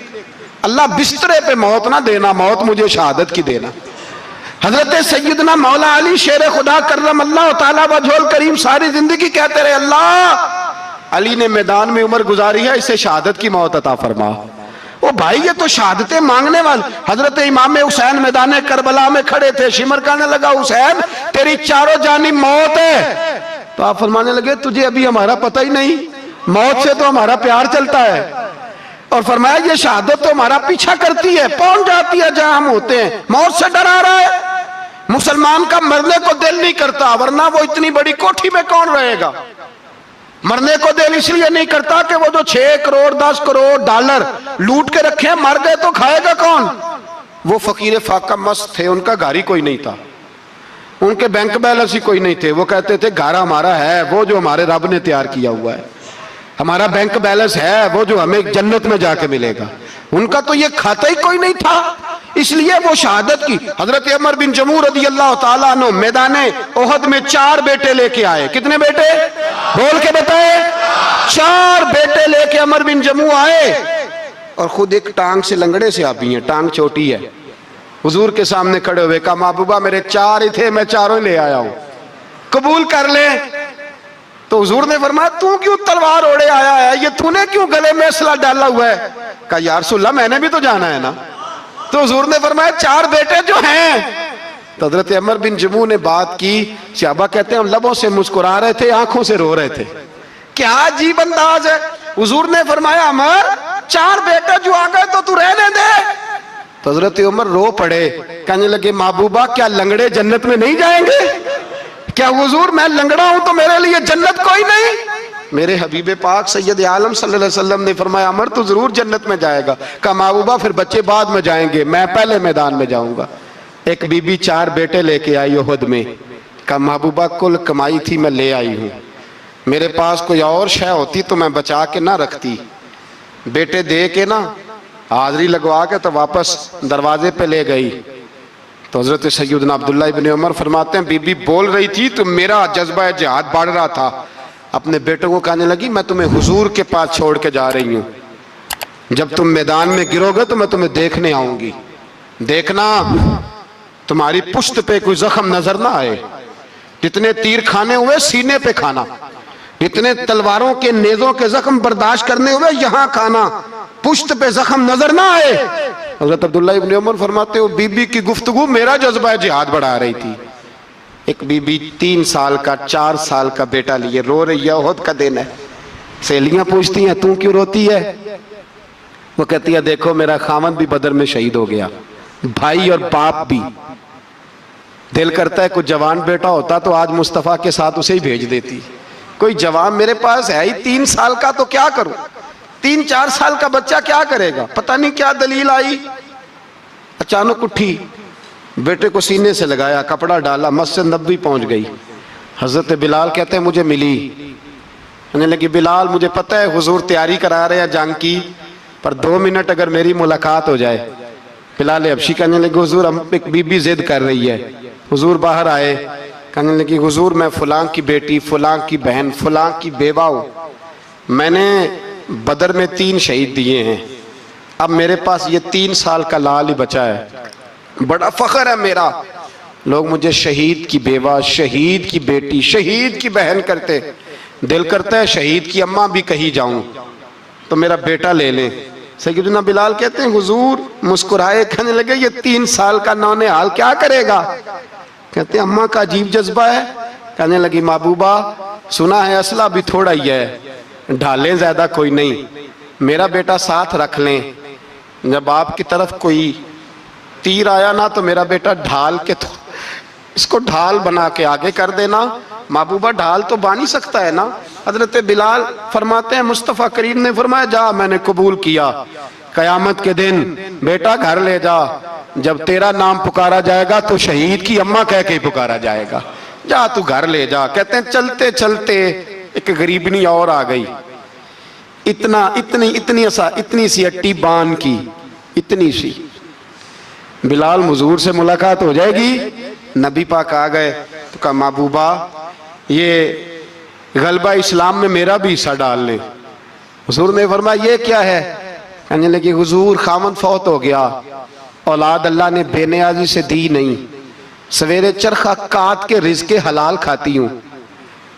अल्लाह बिस्तरे पे मौत ना देना, मौत मुझे शहादत की देना। हजरत सैयदना मौला अली शेर खुदा करम अल्लाह ताला वजहुल करीम सारी जिंदगी कहते रहे अल्लाह अली ने मैदान में उम्र गुजारी है, इसे शहादत की मौत अता फरमा। ओ भाई ये तो शहादतें मांगने वाले। हजरत इमाम हुसैन मैदान करबला में खड़े थे, शिमर कहने लगा हुसैन तेरी चारों जानिब मौत है, तो आप फरमाने लगे तुझे अभी हमारा पता ही नहीं, मौत से तो हमारा प्यार चलता है। और फरमाया ये शहादत तो हमारा पीछा करती है, पहुंच जाती है जहां हम होते हैं, मौत से डरा रहा है। मुसलमान का मरने को दिल नहीं करता, वरना वो इतनी बड़ी कोठी में कौन रहेगा। मरने को दिल इसलिए नहीं करता कि वो जो 6 करोड़ 10 करोड़ डॉलर लूट के रखे, मर गए तो खाएगा कौन। वो फकीर फाका मस्त थे, उनका घर ही कोई नहीं था, उनके बैंक बैलेंस ही कोई नहीं थे। वो कहते थे घर हमारा है, वो जो हमारे रब ने तैयार किया हुआ है, हमारा बैंक बैलेंस है, वो जो हमें जन्नत में जाके मिलेगा। उनका तो ये खाता ही कोई नहीं था, इसलिए वो शहादत की। हजरत उमर बिन जमू रदी अल्लाह ताला अन्हु मैदाने ओहद में 4 बेटे लेके आए। कितने बेटे बोल के बताए? 4 बेटे लेके उमर बिन जमू आए, और खुद एक टांग से लंगड़े से आप ही हैं, टांग छोटी है। हुजूर के सामने खड़े हुए कहा महबूबा मेरे 4 ही थे, मैं 4 ही ले आया हूं, कबूल कर ले। तो हुजूर ने फरमाया तू क्यों तलवार ओढ़े आया है, ये तूने क्यों गले में असला डाला हुआ है? कहा या रसूलल्लाह मैंने भी तो जाना है ना। तो हुजूर ने फरमाया 4 बेटे जो हैं। तो हजरत अमर बिन जमू ने बात की, सहाबा कहते हैं हम लबों से मुस्कुरा रहे थे, आंखों से रो रहे थे। क्या अजीब अंदाज है। हुजूर ने फरमाया अमर 4 बेटे जो आ गए तो तू रहने दे। तो हजरत उमर रो पड़े, कहने लगे महबूबा क्या लंगड़े जन्नत में नहीं जाएंगे? क्या हुजूर मैं लंगड़ा हूं तो मेरे लिए जन्नत कोई नहीं? मेरे हबीब पाक सैयद आलम सल्लल्लाहु अलैहि वसल्लम ने फरमाया अमर तो जरूर जन्नत में जाएगा। कहा महबूबा फिर बच्चे बाद में जाएंगे, मैं पहले मैदान में जाऊंगा। एक बीबी 4 बेटे लेके आई उहद में। कहा महबूबा कुल कमाई थी मैं ले आई हूं, मेरे पास कोई और शय होती तो मैं बचा के ना रखती। बेटे दे के ना हाजिरी लगवा के तो वापस दरवाजे पे ले गई। तो हजरत सैयदना अब्दुल्ला इब्न उमर फरमाते हैं बीबी बोल रही थी तो मेरा जज्बा जिहाद बढ़ रहा था। अपने बेटों को कहने लगी मैं तुम्हें हुजूर के पास छोड़ के जा रही हूं, जब तुम मैदान में गिरोगे तो मैं तुम्हें देखने आऊंगी, देखना तुम्हारी पुश्त पे कोई जख्म नजर ना आए। जितने तीर खाने हुए सीने पे खाना, जितने तलवारों के नेजों के जख्म बर्दाश्त करने हुए यहां खाना, पुश्त पे जख्म नजर ना आए। हजरत अब्दुल्ला इब्न उमर फरमाते हो बीबी की गुफ्तगू मेरा जज्बा जिहाद बढ़ा रही थी। एक बीबी 3 साल का 4 साल का बेटा लिए रो रही है, उहद का दिन है। सहेलियां पूछती हैं तू क्यों रोती है? वो कहती है देखो मेरा खामद भी बदर में शहीद हो गया, भाई और बाप भी। दिल करता है कोई जवान बेटा होता तो आज मुस्तफा के साथ उसे ही भेज देती। कोई जवान मेरे पास है ही 3 साल का तो क्या करूं, 3-4 साल का बच्चा क्या करेगा? पता नहीं क्या दलील आई, अचानक उठी, बेटे को सीने से लगाया, कपड़ा डाला, मस्जिद नबवी पहुंच गई। हजरत बिलाल कहते हैं मुझे मिली, कहने लगी बिलाल मुझे पता है हुजूर तैयारी करा रहे हैं जंग की, पर 2 मिनट अगर मेरी मुलाकात हो जाए। बिलाल हबशी कहने लगे हुजूर हम एक बीबी जिद कर रही है। हुजूर बाहर आए, कहने लगी हुजूर मैं फलां की बेटी, फलां की बहन, फलां की बेवा हूं, मैंने बदर में 3 शहीद दिए हैं, अब मेरे पास ये 3 साल का लाल ही बचा है, बड़ा फख्र है मेरा। लोग मुझे शहीद की बेवा, शहीद की बेटी, शहीद की बहन करते, दिल करता है शहीद की अम्मा भी कहीं जाऊं तो मेरा बेटा ले लें। सैयदना बिलाल कहते हैं हुजूर मुस्कुराए, कहने लगे ये 3 साल का नौने हाल क्या करेगा? कहते हैं अम्मा का अजीब जज्बा है। कहने लगी महबूबा सुना है असला भी थोड़ा ही है, ढालें ज्यादा कोई नहीं, मेरा बेटा साथ रख लें, जब आपकी तरफ कोई तीर आया ना तो मेरा बेटा ढाल के तो इसको ढाल बना के आगे कर देना। महबूबा ढाल तो बानी सकता है ना। हजरत बिलाल फरमाते हैं मुस्तफ़ा करीम ने फरमाया जा मैंने कबूल किया, कयामत के दिन बेटा घर ले जा, जब तेरा नाम पुकारा जाएगा तो शहीद की अम्मा कह के पुकारा जाएगा, जा तू घर ले जा। कहते हैं चलते चलते एक गरीबनी और आ गई, इतनी सी अट्टी बान की, इतनी सी। बिलाल हुजूर से मुलाकात हो जाएगी, नबी पाक आ गए तो कहा महबूबा ये गलबा इस्लाम में मेरा भी हिस्सा डाल ले। हुजूर ने फरमाया ये क्या है? कहने लगी हुजूर खामद फौत हो गया, औलाद अल्लाह ने बेनियाजी से दी नहीं, सवेरे चरखा काट के रिज़्क़े हलाल खाती हूँ,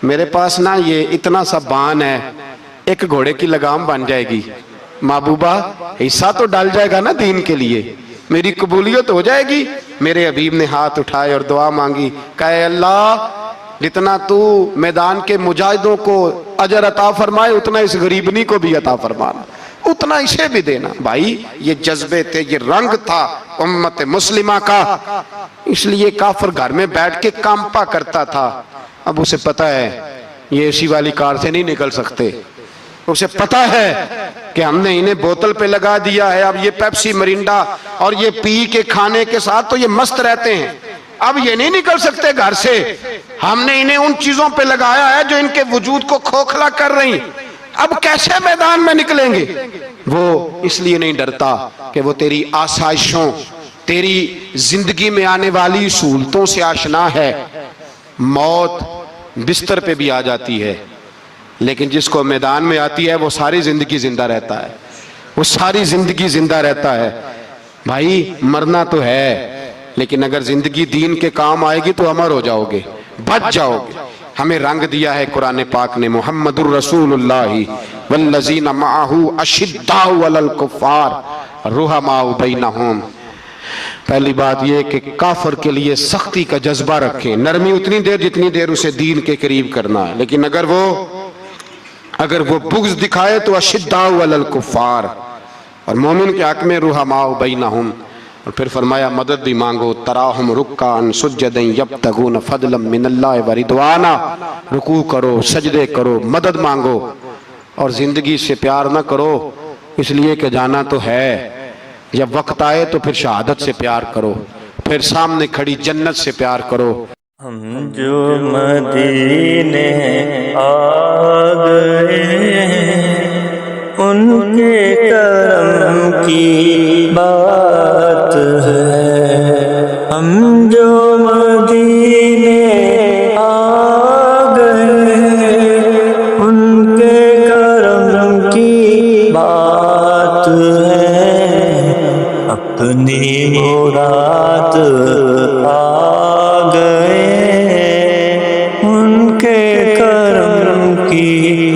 मेरे पास ना ये इतना सा बान है, एक घोड़े की लगाम बन जाएगी, महबूबा हिस्सा तो डाल जाएगा ना दीन के लिए, मेरी कबूलियत हो जाएगी। मेरे हबीब ने हाथ उठाए और दुआ मांगी, कहे अल्लाह जितना तू मैदान के मुजाहिदों को अजर अता फरमाए उतना इस गरीबनी को भी अता फरमाना, उतना इसे भी देना। भाई ये जज्बे थे, ये रंग था उम्मत मुस्लिमा का, इसलिए काफिर घर में बैठ के कांपा करता था। अब उसे पता है ये एसी वाली कार से नहीं निकल सकते, उसे पता है कि हमने इन्हें बोतल पे लगा दिया है, अब ये पेप्सी मरिंडा और ये पी के खाने के साथ तो ये मस्त रहते हैं, अब ये नहीं निकल सकते घर से, हमने इन्हें उन चीजों पे लगाया है जो इनके वजूद को खोखला कर रही, अब कैसे मैदान में निकलेंगे? वो इसलिए नहीं डरता कि वो तेरी आसाइशों, तेरी जिंदगी में आने वाली सहूलतों से आशना है। मौत बिस्तर पे भी आ जाती है, लेकिन जिसको मैदान में आती है वो सारी जिंदगी जिंदा रहता है, वो सारी जिंदगी जिंदा रहता है। भाई मरना तो है, लेकिन अगर जिंदगी दीन के काम आएगी तो अमर हो जाओगे, बच जाओगे। हमें रंग दिया है कुरान पाक ने। मुहम्मदुर रसूलुल्लाह वल्लज़ीना मअहू अशिद्दाउ अलल कुफ़ार रुहमाउ बैनहुम। पहली बात यह कि काफिर के लिए सख्ती का जज्बा रखें, नरमी उतनी देर जितनी देर उसे दीन के करीब करना है, लेकिन अगर वो बुग़्ज़ दिखाए तो अशिद्दाउ अलल कुफ़ार, और मोमिन के हक में रुहमाउ बैनहुम। और फिर फरमाया मदद भी मांगो, तराहुम रुक्कान सुज्जदन यब्तगून फदलन मिनल्लाहि व रिदवाना, रुकू करो, सजदे करो, मदद मांगो। और जिंदगी से प्यार ना करो इसलिए कि जाना तो है, जब वक्त आए तो फिर शहादत से प्यार करो, फिर सामने खड़ी जन्नत से प्यार करो। हम जो मदीने आ गए उनके करम की बात है। हम जो मदीने आ गए उनके करम की बात है। अपनी मुराद आ गए उनके करम की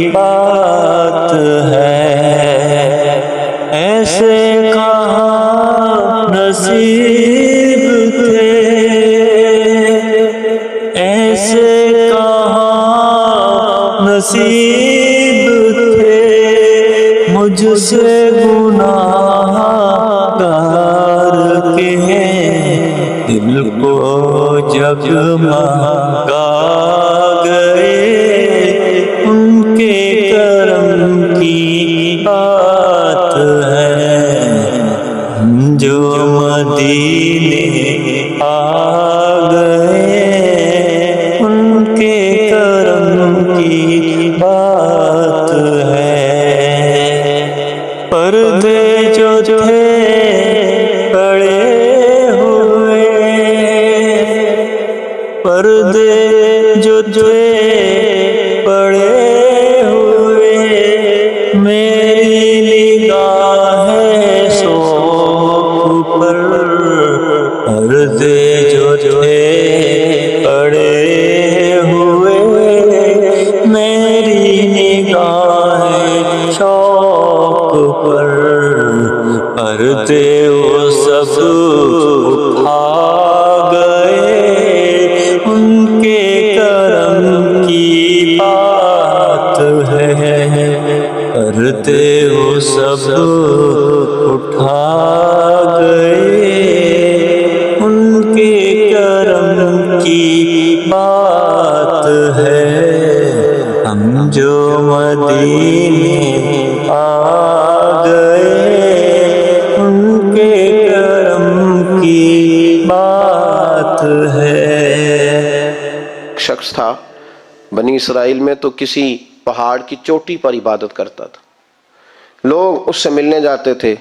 बात है। ऐसे कहाँ नसीब थे, ऐसे कहाँ नसीब थे, मुझसे गुनाहगार के दिल को जगमगा गए उनके करम की बात है। हम जो मदीने आ गए उनके करम की बात है। पर्दे जो थे पड़े हुए, पर्दे जो थे पड़े हुए, मेरी निगाहें शौक़ पर। पर्दे जो थे पड़े हुए, मेरी निगाहें शौक़ पर। पर्दे वो सब उठा गए उनके करम की बात है। पर्दे वो सब उठा गए उनके करम की बात है। हम जो मदीने आ गए उनके करम की बात है। शख्स था बनी इसराइल में, तो किसी पहाड़ की चोटी पर इबादत करता था। लोग उससे मिलने जाते थे।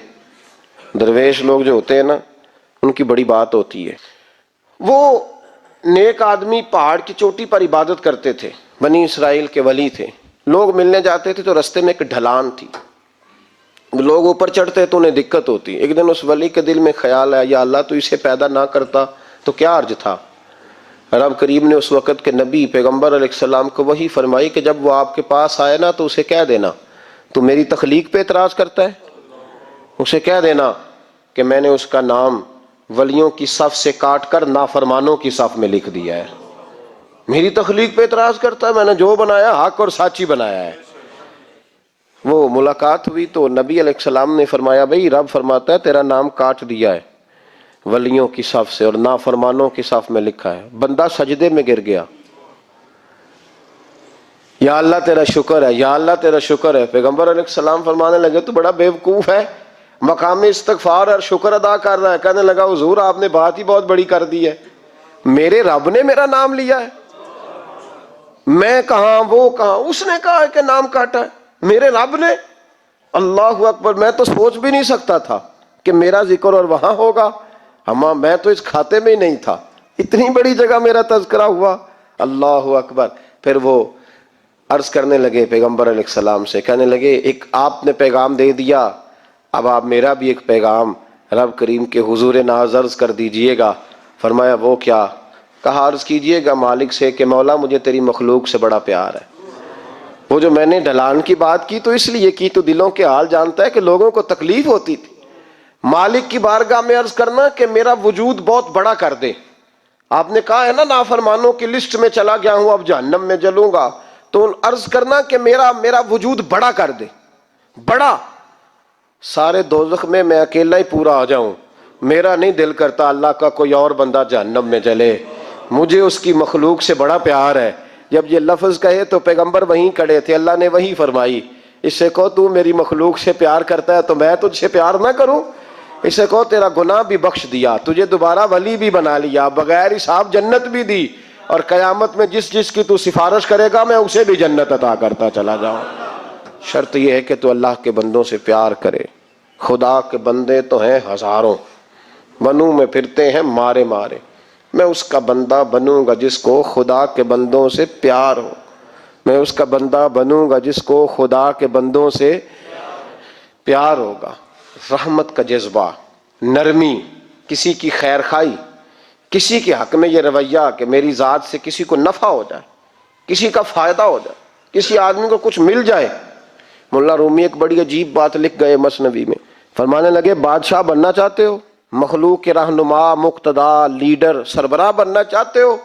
दरवेश लोग जो होते हैं ना, उनकी बड़ी बात होती है। वो नेक आदमी पहाड़ की चोटी पर इबादत करते थे, बनी इसराइल के वली थे। लोग मिलने जाते थे तो रास्ते में एक ढलान थी, लोग ऊपर चढ़ते तो उन्हें दिक्कत होती। एक दिन उस वली के दिल में ख्याल आया, या अल्लाह तू इसे पैदा ना करता तो क्या अर्ज था। रब करीम ने उस वक़्त के नबी पैगम्बर अलैहिस्सलाम को वही फरमाई कि जब वो आपके पास आए ना तो उसे कह देना तू मेरी तख्लीक पे एतराज करता है। उसे कह देना कि मैंने उसका नाम वलियों की सफ से काट कर नाफरमानों की सफ में लिख दिया है। मेरी तख्लीक पे एतराज करता है, मैंने जो बनाया हक और साची बनाया है। वो मुलाकात हुई तो नबी अलैहिस्सलाम ने फरमाया, भाई रब फरमाता है तेरा नाम काट दिया है वलियों की सफ से और नाफरमानों की सफ में लिखा है। बंदा सजदे में गिर गया, या अल्लाह तेरा शुक्र है, या अल्लाह तेरा शुक्र है। पैगंबर अलैहिस्सलाम फरमाने लगे तू बड़ा बेवकूफ है, मकाम इस्तगफार और शुक्र अदा कर रहा है। कहने लगा हुजूर आपने बात ही बहुत बड़ी कर दी है, मेरे रब ने मेरा नाम लिया है, मैं कहां वो कहां, उसने कहा है कि नाम काटा है, मेरे रब ने। अल्लाह अकबर, मैं तो सोच भी नहीं सकता था कि मेरा जिक्र और वहां होगा। मैं तो इस खाते में ही नहीं था, इतनी बड़ी जगह मेरा तज़किरा हुआ। अल्लाह अकबर। फिर वो अर्ज करने लगे पैगंबर अलैहिस्सलाम से, कहने लगे एक आपने पैगाम दे दिया, अब आप मेरा भी एक पैगाम रब करीम के हुजूर नाज़ अर्ज कर दीजिएगा। फरमाया वो क्या। कहा अर्ज कीजिएगा मालिक से कि मौला मुझे तेरी मखलूक से बड़ा प्यार है। वो जो मैंने ढलान की बात की तो इसलिए की, तो दिलों के हाल जानता है कि लोगों को तकलीफ होती थी। मालिक की बारगाह में अर्ज करना कि मेरा वजूद बहुत बड़ा कर दे। आपने कहा है ना नाफरमानों की लिस्ट में चला गया हूं, अब जहन्नम में जलूंगा, तो अर्ज करना कि मेरा वजूद बड़ा कर दे, बड़ा, सारे दोज़ख में मैं अकेला ही पूरा आ जाऊं। मेरा नहीं दिल करता अल्लाह का कोई और बंदा जहन्नम में जले, मुझे उसकी मखलूक से बड़ा प्यार है। जब ये लफ्ज कहे तो पैगंबर वहीं खड़े थे, अल्लाह ने वही फरमाई, इससे कहो तू मेरी मखलूक से प्यार करता है तो मैं तुझसे प्यार ना करूं। इससे कहो तेरा गुनाह भी बख्श दिया, तुझे दोबारा वली भी बना लिया, बगैर हिसाब जन्नत भी दी, और कयामत में जिस जिसकी तू सिफारिश करेगा मैं उसे भी जन्नत अता करता चला जाऊं। शर्त यह है कि तू अल्लाह के बंदों से प्यार करे। खुदा के बंदे तो हैं हजारों, बनू में फिरते हैं मारे मारे, मैं उसका बंदा बनूंगा जिसको खुदा के बंदों से प्यार हो। मैं उसका बंदा बनूंगा जिसको खुदा के बंदों से प्यार होगा। रहमत का जज्बा, नरमी, किसी की खैर खाई, किसी के हक में ये रवैया कि मेरी ज़ात से किसी को नफ़ा हो जाए, किसी का फ़ायदा हो जाए, किसी आदमी को कुछ मिल जाए। मुल्ला रूमी एक बड़ी अजीब बात लिख गए मसनवी में, फरमाने लगे बादशाह बनना चाहते हो, मखलूक के रहनुमा, मुक्तदा, लीडर, सरबराह बनना चाहते हो?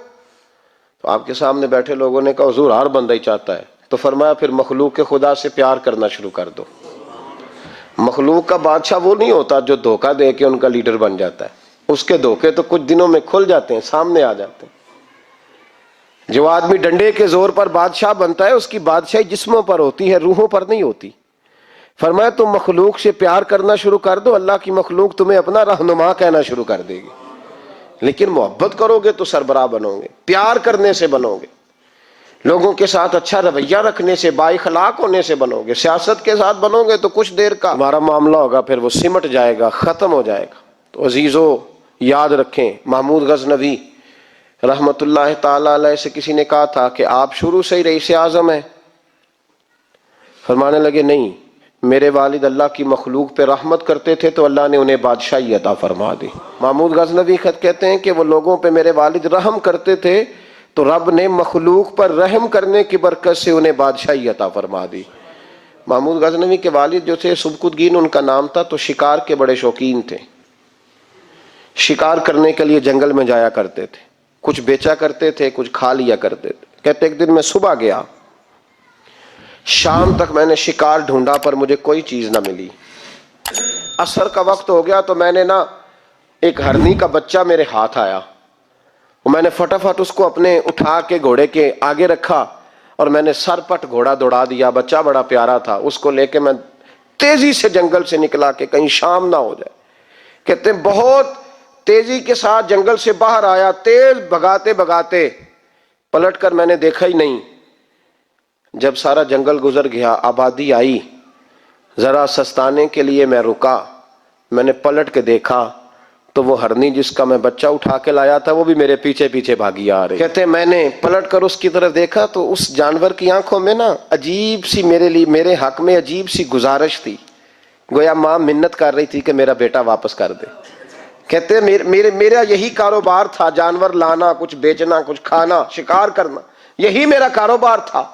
तो आपके सामने बैठे लोगों ने कहा हुजूर हर बंदा ही चाहता है। तो फरमाया फिर मखलूक के खुदा से प्यार करना शुरू कर दो। मखलूक का बादशाह वो नहीं होता जो धोखा दे के उनका लीडर बन जाता है, उसके धोखे तो कुछ दिनों में खुल जाते हैं, सामने आ जाते हैं। जो आदमी डंडे के जोर पर बादशाह बनता है उसकी बादशाही जिस्मों पर होती है, रूहों पर नहीं होती। फरमाया तुम मखलूक से प्यार करना शुरू कर दो, अल्लाह की मखलूक तुम्हें अपना रहनुमा कहना शुरू कर देगी। लेकिन मोहब्बत करोगे तो सरबराह बनोगे, प्यार करने से बनोगे, लोगों के साथ अच्छा रवैया रखने से, बाइखलाक होने से बनोगे। सियासत के साथ बनोगे तो कुछ देर का हमारा मामला होगा, फिर वो सिमट जाएगा, ख़त्म हो जाएगा। तो अजीज़ों याद रखें, महमूद गज़नवी रहमतुल्लाह ताला अलैह से किसी ने कहा था कि आप शुरू से ही रईस आज़म हैं। फरमाने लगे नहीं, मेरे वालिद अल्लाह की मखलूक पे रहमत करते थे तो अल्लाह ने उन्हें बादशाही अता फरमा दी। महमूद गज़नवी खत कहते हैं कि वो लोगों पे मेरे वालिद रहम करते थे तो रब ने मखलूक पर रहम करने की बरकत से उन्हें बादशाही अता फरमा दी। महमूद गज़नवी के वालिद जो थे सुबकुतगीन उनका नाम था, तो शिकार के बड़े शौकीन थे। शिकार करने के लिए जंगल में जाया करते थे, कुछ बेचा करते थे, कुछ खा लिया करते थे। कहते एक दिन मैं सुबह गया, शाम तक मैंने शिकार ढूंढा पर मुझे कोई चीज ना मिली। असर का वक्त हो गया तो मैंने ना एक हरनी का बच्चा मेरे हाथ आया, वो मैंने फटाफट उसको अपने उठा के घोड़े के आगे रखा और मैंने सरपट घोड़ा दौड़ा दिया। बच्चा बड़ा प्यारा था, उसको लेके मैं तेजी से जंगल से निकला कि कहीं शाम ना हो जाए। कहते बहुत तेजी के साथ जंगल से बाहर आया, तेज भगाते भगाते पलट कर मैंने देखा ही नहीं। जब सारा जंगल गुजर गया, आबादी आई, जरा सस्ताने के लिए मैं रुका, मैंने पलट के देखा तो वो हरनी जिसका मैं बच्चा उठा के लाया था वो भी मेरे पीछे पीछे भागी आ रही। कहते मैंने पलट कर उसकी तरफ देखा तो उस जानवर की आंखों में ना अजीब सी मेरे लिए, मेरे हक में अजीब सी गुजारिश थी, गोया माँ मिन्नत कर रही थी कि मेरा बेटा वापस कर दे। कहते मेरा यही कारोबार था, जानवर लाना, कुछ बेचना, कुछ खाना, शिकार करना, यही मेरा कारोबार था,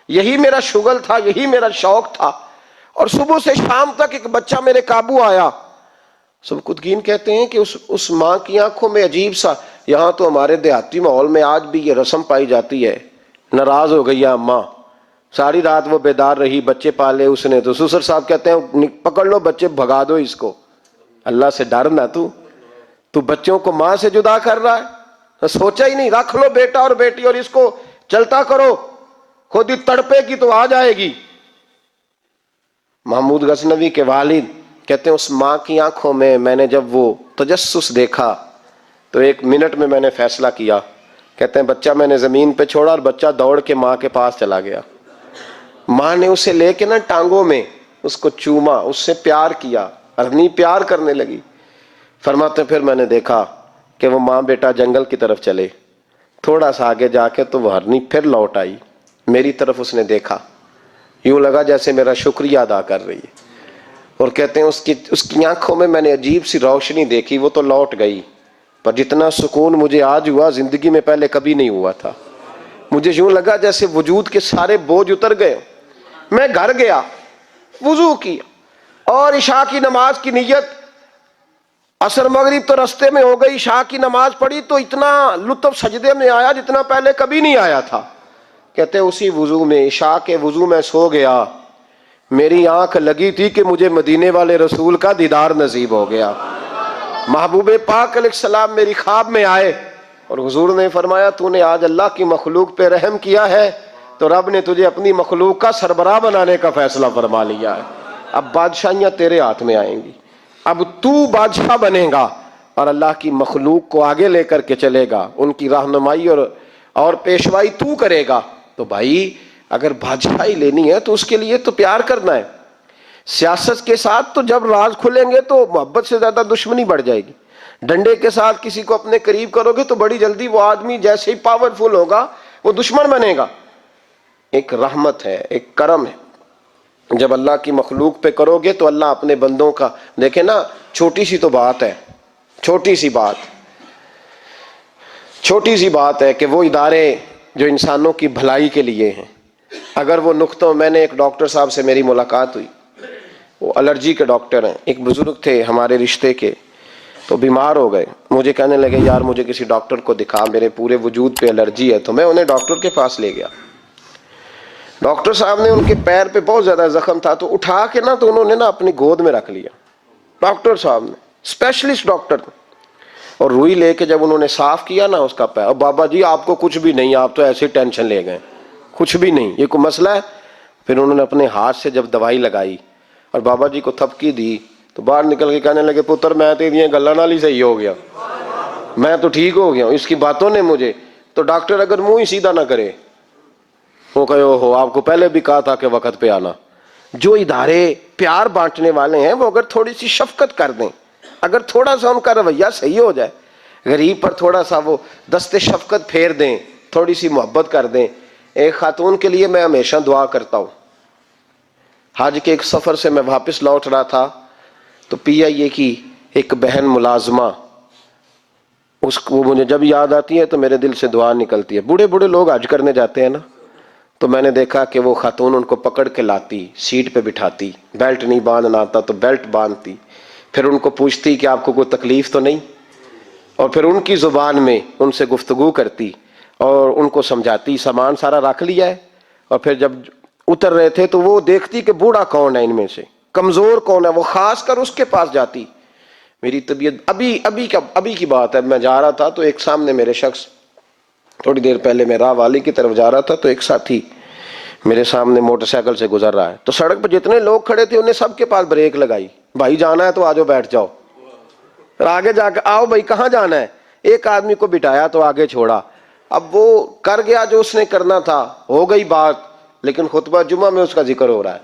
यही मेरा शुगल था, यही मेरा शौक था। और सुबह से शाम तक एक बच्चा मेरे काबू आया। सुबकुतगीन कहते हैं कि उस माँ की आंखों में अजीब सा, यहाँ तो हमारे देहाती माहौल में आज भी ये रस्म पाई जाती है, नाराज हो गई है अम्मा, सारी रात वो बेदार रही, बच्चे पाले उसने, तो ससुर साहब कहते हैं पकड़ लो बच्चे, भगा दो इसको, अल्लाह से डर ना, तू बच्चों को माँ से जुदा कर रहा है, तो सोचा ही नहीं, रख लो बेटा और बेटी और इसको चलता करो, खुद ही तड़पेगी तो आ जाएगी। महमूद गज़नवी के वालिद कहते हैं उस माँ की आंखों में मैंने जब वो तजस्सुस देखा तो 1 मिनट में मैंने फैसला किया। कहते हैं बच्चा मैंने जमीन पे छोड़ा और बच्चा दौड़ के माँ के पास चला गया। माँ ने उसे लेके ना टांगों में उसको चूमा, उससे प्यार किया, हरनी प्यार करने लगी। फरमाते फिर मैंने देखा कि वो माँ बेटा जंगल की तरफ चले, थोड़ा सा आगे जाके तो वो हरनी फिर लौट आई, मेरी तरफ उसने देखा, यूं लगा जैसे मेरा शुक्रिया अदा कर रही है। और कहते हैं उसकी आंखों में मैंने अजीब सी रोशनी देखी, वो तो लौट गई, पर जितना सुकून मुझे आज हुआ जिंदगी में पहले कभी नहीं हुआ था। मुझे यूं लगा जैसे वजूद के सारे बोझ उतर गए। मैं घर गया, वुजू किया और इशा की नमाज की नियत, असर मगरिब तो रास्ते में हो गई, इशा की नमाज पढ़ी तो इतना लुत्फ सजदे में आया जितना पहले कभी नहीं आया था। कहते उसी वुजू में, इशा के वुजू में सो गया। मेरी आंख लगी थी कि मुझे मदीने वाले रसूल का दीदार नसीब हो गया। महबूब पाक अलैहिस्सलाम मेरी ख्वाब में आए और हुजूर ने फरमाया तूने आज अल्लाह की मखलूक पे रहम किया है तो रब ने तुझे अपनी मखलूक का सरबराह बनाने का फैसला फरमा लिया है। अब बादशाहियां तेरे हाथ में आएंगी, अब तू बादशाह बनेगा और अल्लाह की मखलूक को आगे लेकर के चलेगा, उनकी रहनुमाई और पेशवाई तू करेगा। तो भाई अगर बादशाही लेनी है तो उसके लिए तो प्यार करना है। सियासत के साथ तो जब राज खुलेंगे तो मोहब्बत से ज्यादा दुश्मनी बढ़ जाएगी। डंडे के साथ किसी को अपने करीब करोगे तो बड़ी जल्दी वो आदमी जैसे ही पावरफुल होगा वो दुश्मन बनेगा। एक रहमत है, एक करम है, जब अल्लाह की मखलूक पे करोगे तो अल्लाह अपने बंदों का, देखे ना, छोटी सी तो बात है, छोटी सी बात है कि वो इदारे जो इंसानों की भलाई के लिए हैं, अगर वो नुक्तों, मैंने एक डॉक्टर साहब से मेरी मुलाकात हुई, वो एलर्जी के डॉक्टर हैं, एक बुजुर्ग थे हमारे रिश्ते के, तो बीमार हो गए। मुझे कहने लगे यार मुझे किसी डॉक्टर को दिखा, मेरे पूरे वजूद पे एलर्जी है। तो मैं उन्हें डॉक्टर के पास ले गया। डॉक्टर साहब ने, उनके पैर पे बहुत ज्यादा जख्म था, तो उठा के ना तो उन्होंने ना अपनी गोद में रख लिया डॉक्टर साहब ने, स्पेशलिस्ट डॉक्टर ने, और रुई लेके जब उन्होंने साफ किया ना उसका पैर, और बाबा जी आपको कुछ भी नहीं, आप तो ऐसे टेंशन ले गए, कुछ भी नहीं, ये कोई मसला है। फिर उन्होंने अपने हाथ से जब दवाई लगाई और बाबा जी को थपकी दी तो बाहर निकल के कहने लगे पुत्र मैं तेरी गल्ला नाल ही सही हो गया, मैं तो ठीक हो गया इसकी बातों ने मुझे। तो डॉक्टर अगर मुंह ही सीधा ना करे, वो कहे ओहो आपको पहले भी कहा था कि वक्त पे आना। जो इदारे प्यार बांटने वाले हैं वो अगर थोड़ी सी शफकत कर दें, अगर थोड़ा सा उनका रवैया सही हो जाए, गरीब पर थोड़ा सा वो दस्ते शफकत फेर दें, थोड़ी सी मोहब्बत कर दें। एक खातून के लिए मैं हमेशा दुआ करता हूँ। हज के एक सफर से मैं वापस लौट रहा था तो PIA की एक बहन मुलाजमा, उसको मुझे जब याद आती है तो मेरे दिल से दुआ निकलती है। बूढ़े बूढ़े लोग हज करने जाते हैं ना, तो मैंने देखा कि वो खातून उनको पकड़ के लाती, सीट पे बिठाती, बेल्ट नहीं बांधना आता तो बेल्ट बांधती, फिर उनको पूछती कि आपको कोई तकलीफ तो नहीं, और फिर उनकी जुबान में उनसे गुफ्तगू करती और उनको समझाती सामान सारा रख लिया है। और फिर जब उतर रहे थे तो वो देखती कि बूढ़ा कौन है इनमें से, कमजोर कौन है, वो खास कर उसके पास जाती। मेरी तबीयत अभी की बात है, मैं जा रहा था तो एक सामने मेरे शख्स, थोड़ी देर पहले मैं राह वाली की तरफ जा रहा था तो एक साथी मेरे सामने मोटरसाइकिल से गुजर रहा है, तो सड़क पर जितने लोग खड़े थे उन्हें सबके पास ब्रेक लगाई, भाई जाना है तो आ जाओ बैठ जाओ, फिर आगे जाकर आओ भाई कहाँ जाना है। एक आदमी को बिठाया तो आगे छोड़ा। अब वो कर गया जो उसने करना था, हो गई बात, लेकिन खुतबा जुमा में उसका जिक्र हो रहा है,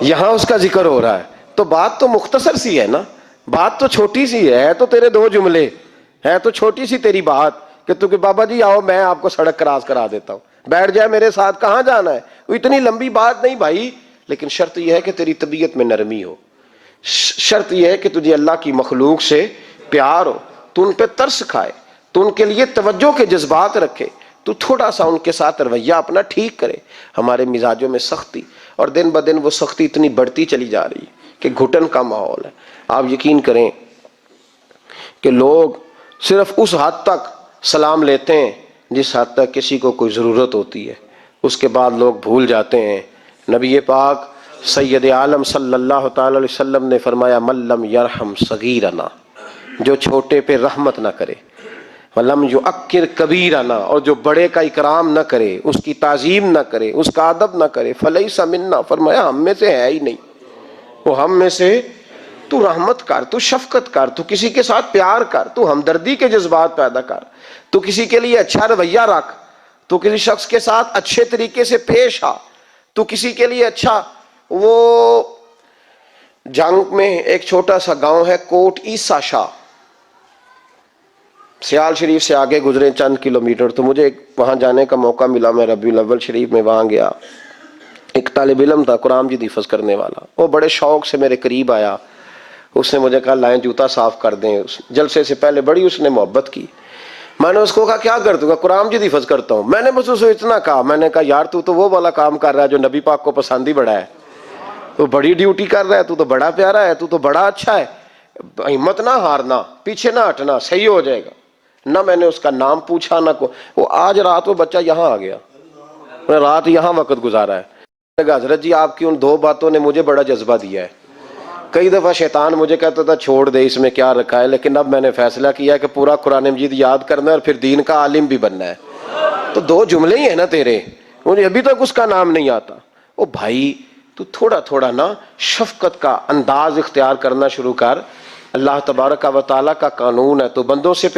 यहां उसका जिक्र हो रहा है। तो बात तो मुख्तसर सी है ना, बात तो छोटी सी है तो तेरे दो जुमले है, तो छोटी सी तेरी बात कि तू कि बाबा जी आओ मैं आपको सड़क क्रॉस करा देता हूं, बैठ जाए मेरे साथ, कहां जाना है, वो इतनी लंबी बात नहीं भाई। लेकिन शर्त यह है कि तेरी तबीयत में नरमी हो, शर्त यह है कि तुझे अल्लाह की मखलूक से प्यार हो, तू उन पे तरस खाए, तू उनके लिए तवज्जो के जज्बात रखे, तू थोड़ा सा उनके साथ रवैया अपना ठीक करे। हमारे मिजाजों में सख्ती, और दिन ब दिन वो सख्ती इतनी बढ़ती चली जा रही है कि घुटन का माहौल है। आप यकीन करें कि लोग सिर्फ उस हद तक सलाम लेते हैं जिस हद तक किसी को कोई ज़रूरत होती है, उसके बाद लोग भूल जाते हैं। नबी पाक सैयद आलम सल्लल्लाहु ताला अलैहि वसल्लम ने फरमाया मल्लम यरहम सगीरना, जो छोटे पे रहमत ना करे, वलम जो अक्किर कबीरना, और जो बड़े का इकराम न करे, उसकी ताजीम न करे, उसका अदब न करे, फलैसा मिन्ना, फरमाया हम में से है ही नहीं वो, हम में से। तू रहमत कर, तू शफकत कर, तू किसी के साथ प्यार कर, तू हमदर्दी के जज्बात पैदा कर, तू किसी के लिए अच्छा रवैया रख, तू किसी शख्स के साथ अच्छे तरीके से पेश आ, तू किसी के लिए अच्छा। वो जंग में एक छोटा सा गांव है कोट ईसा शाह, सियाल शरीफ से आगे गुजरे चंद किलोमीटर, तो मुझे वहां जाने का मौका मिला। मैं रबीउल अव्वल शरीफ में वहां गया। एक तालिब इल्म था कुरान मजीद हिफ्ज़ करने वाला, वो बड़े शौक से मेरे करीब आया, उसने मुझे कहा लाएं जूता साफ कर दें। उस जलसे से पहले बड़ी उसने मोहब्बत की। मैंने उसको कहा क्या कर दूंगा, कुरान जी हिफज करता हूँ। मैंने बस उसको इतना कहा, मैंने कहा यार तू तो वो वाला काम कर रहा है जो नबी पाक को पसंद ही बड़ा है, तू बड़ी ड्यूटी कर रहा है, तू तो बड़ा प्यारा है, तू तो बड़ा अच्छा है, हिम्मत ना हारना, पीछे ना हटना, सही हो जाएगा। ना मैंने उसका नाम पूछा ना को, वो आज रात वो बच्चा यहाँ आ गया, रात यहाँ वक्त गुजारा है। हजरत जी आपकी उन 2 बातों ने मुझे बड़ा जज्बा दिया है। कई दफ़ा शैतान मुझे कहता था छोड़ दे इसमें क्या रखा है, लेकिन अब मैंने फैसला किया कि पूरा कुरान मजीद याद करना है और फिर दीन का आलिम भी बनना है। तो 2 जुमले ही है ना तेरे, मुझे अभी तक उसका नाम नहीं आता। ओ भाई तू थोड़ा थोड़ा ना शफकत का अंदाज इख्तियार करना शुरू कर। अल्लाह तबारक व तआला का कानून है, तो बंदों से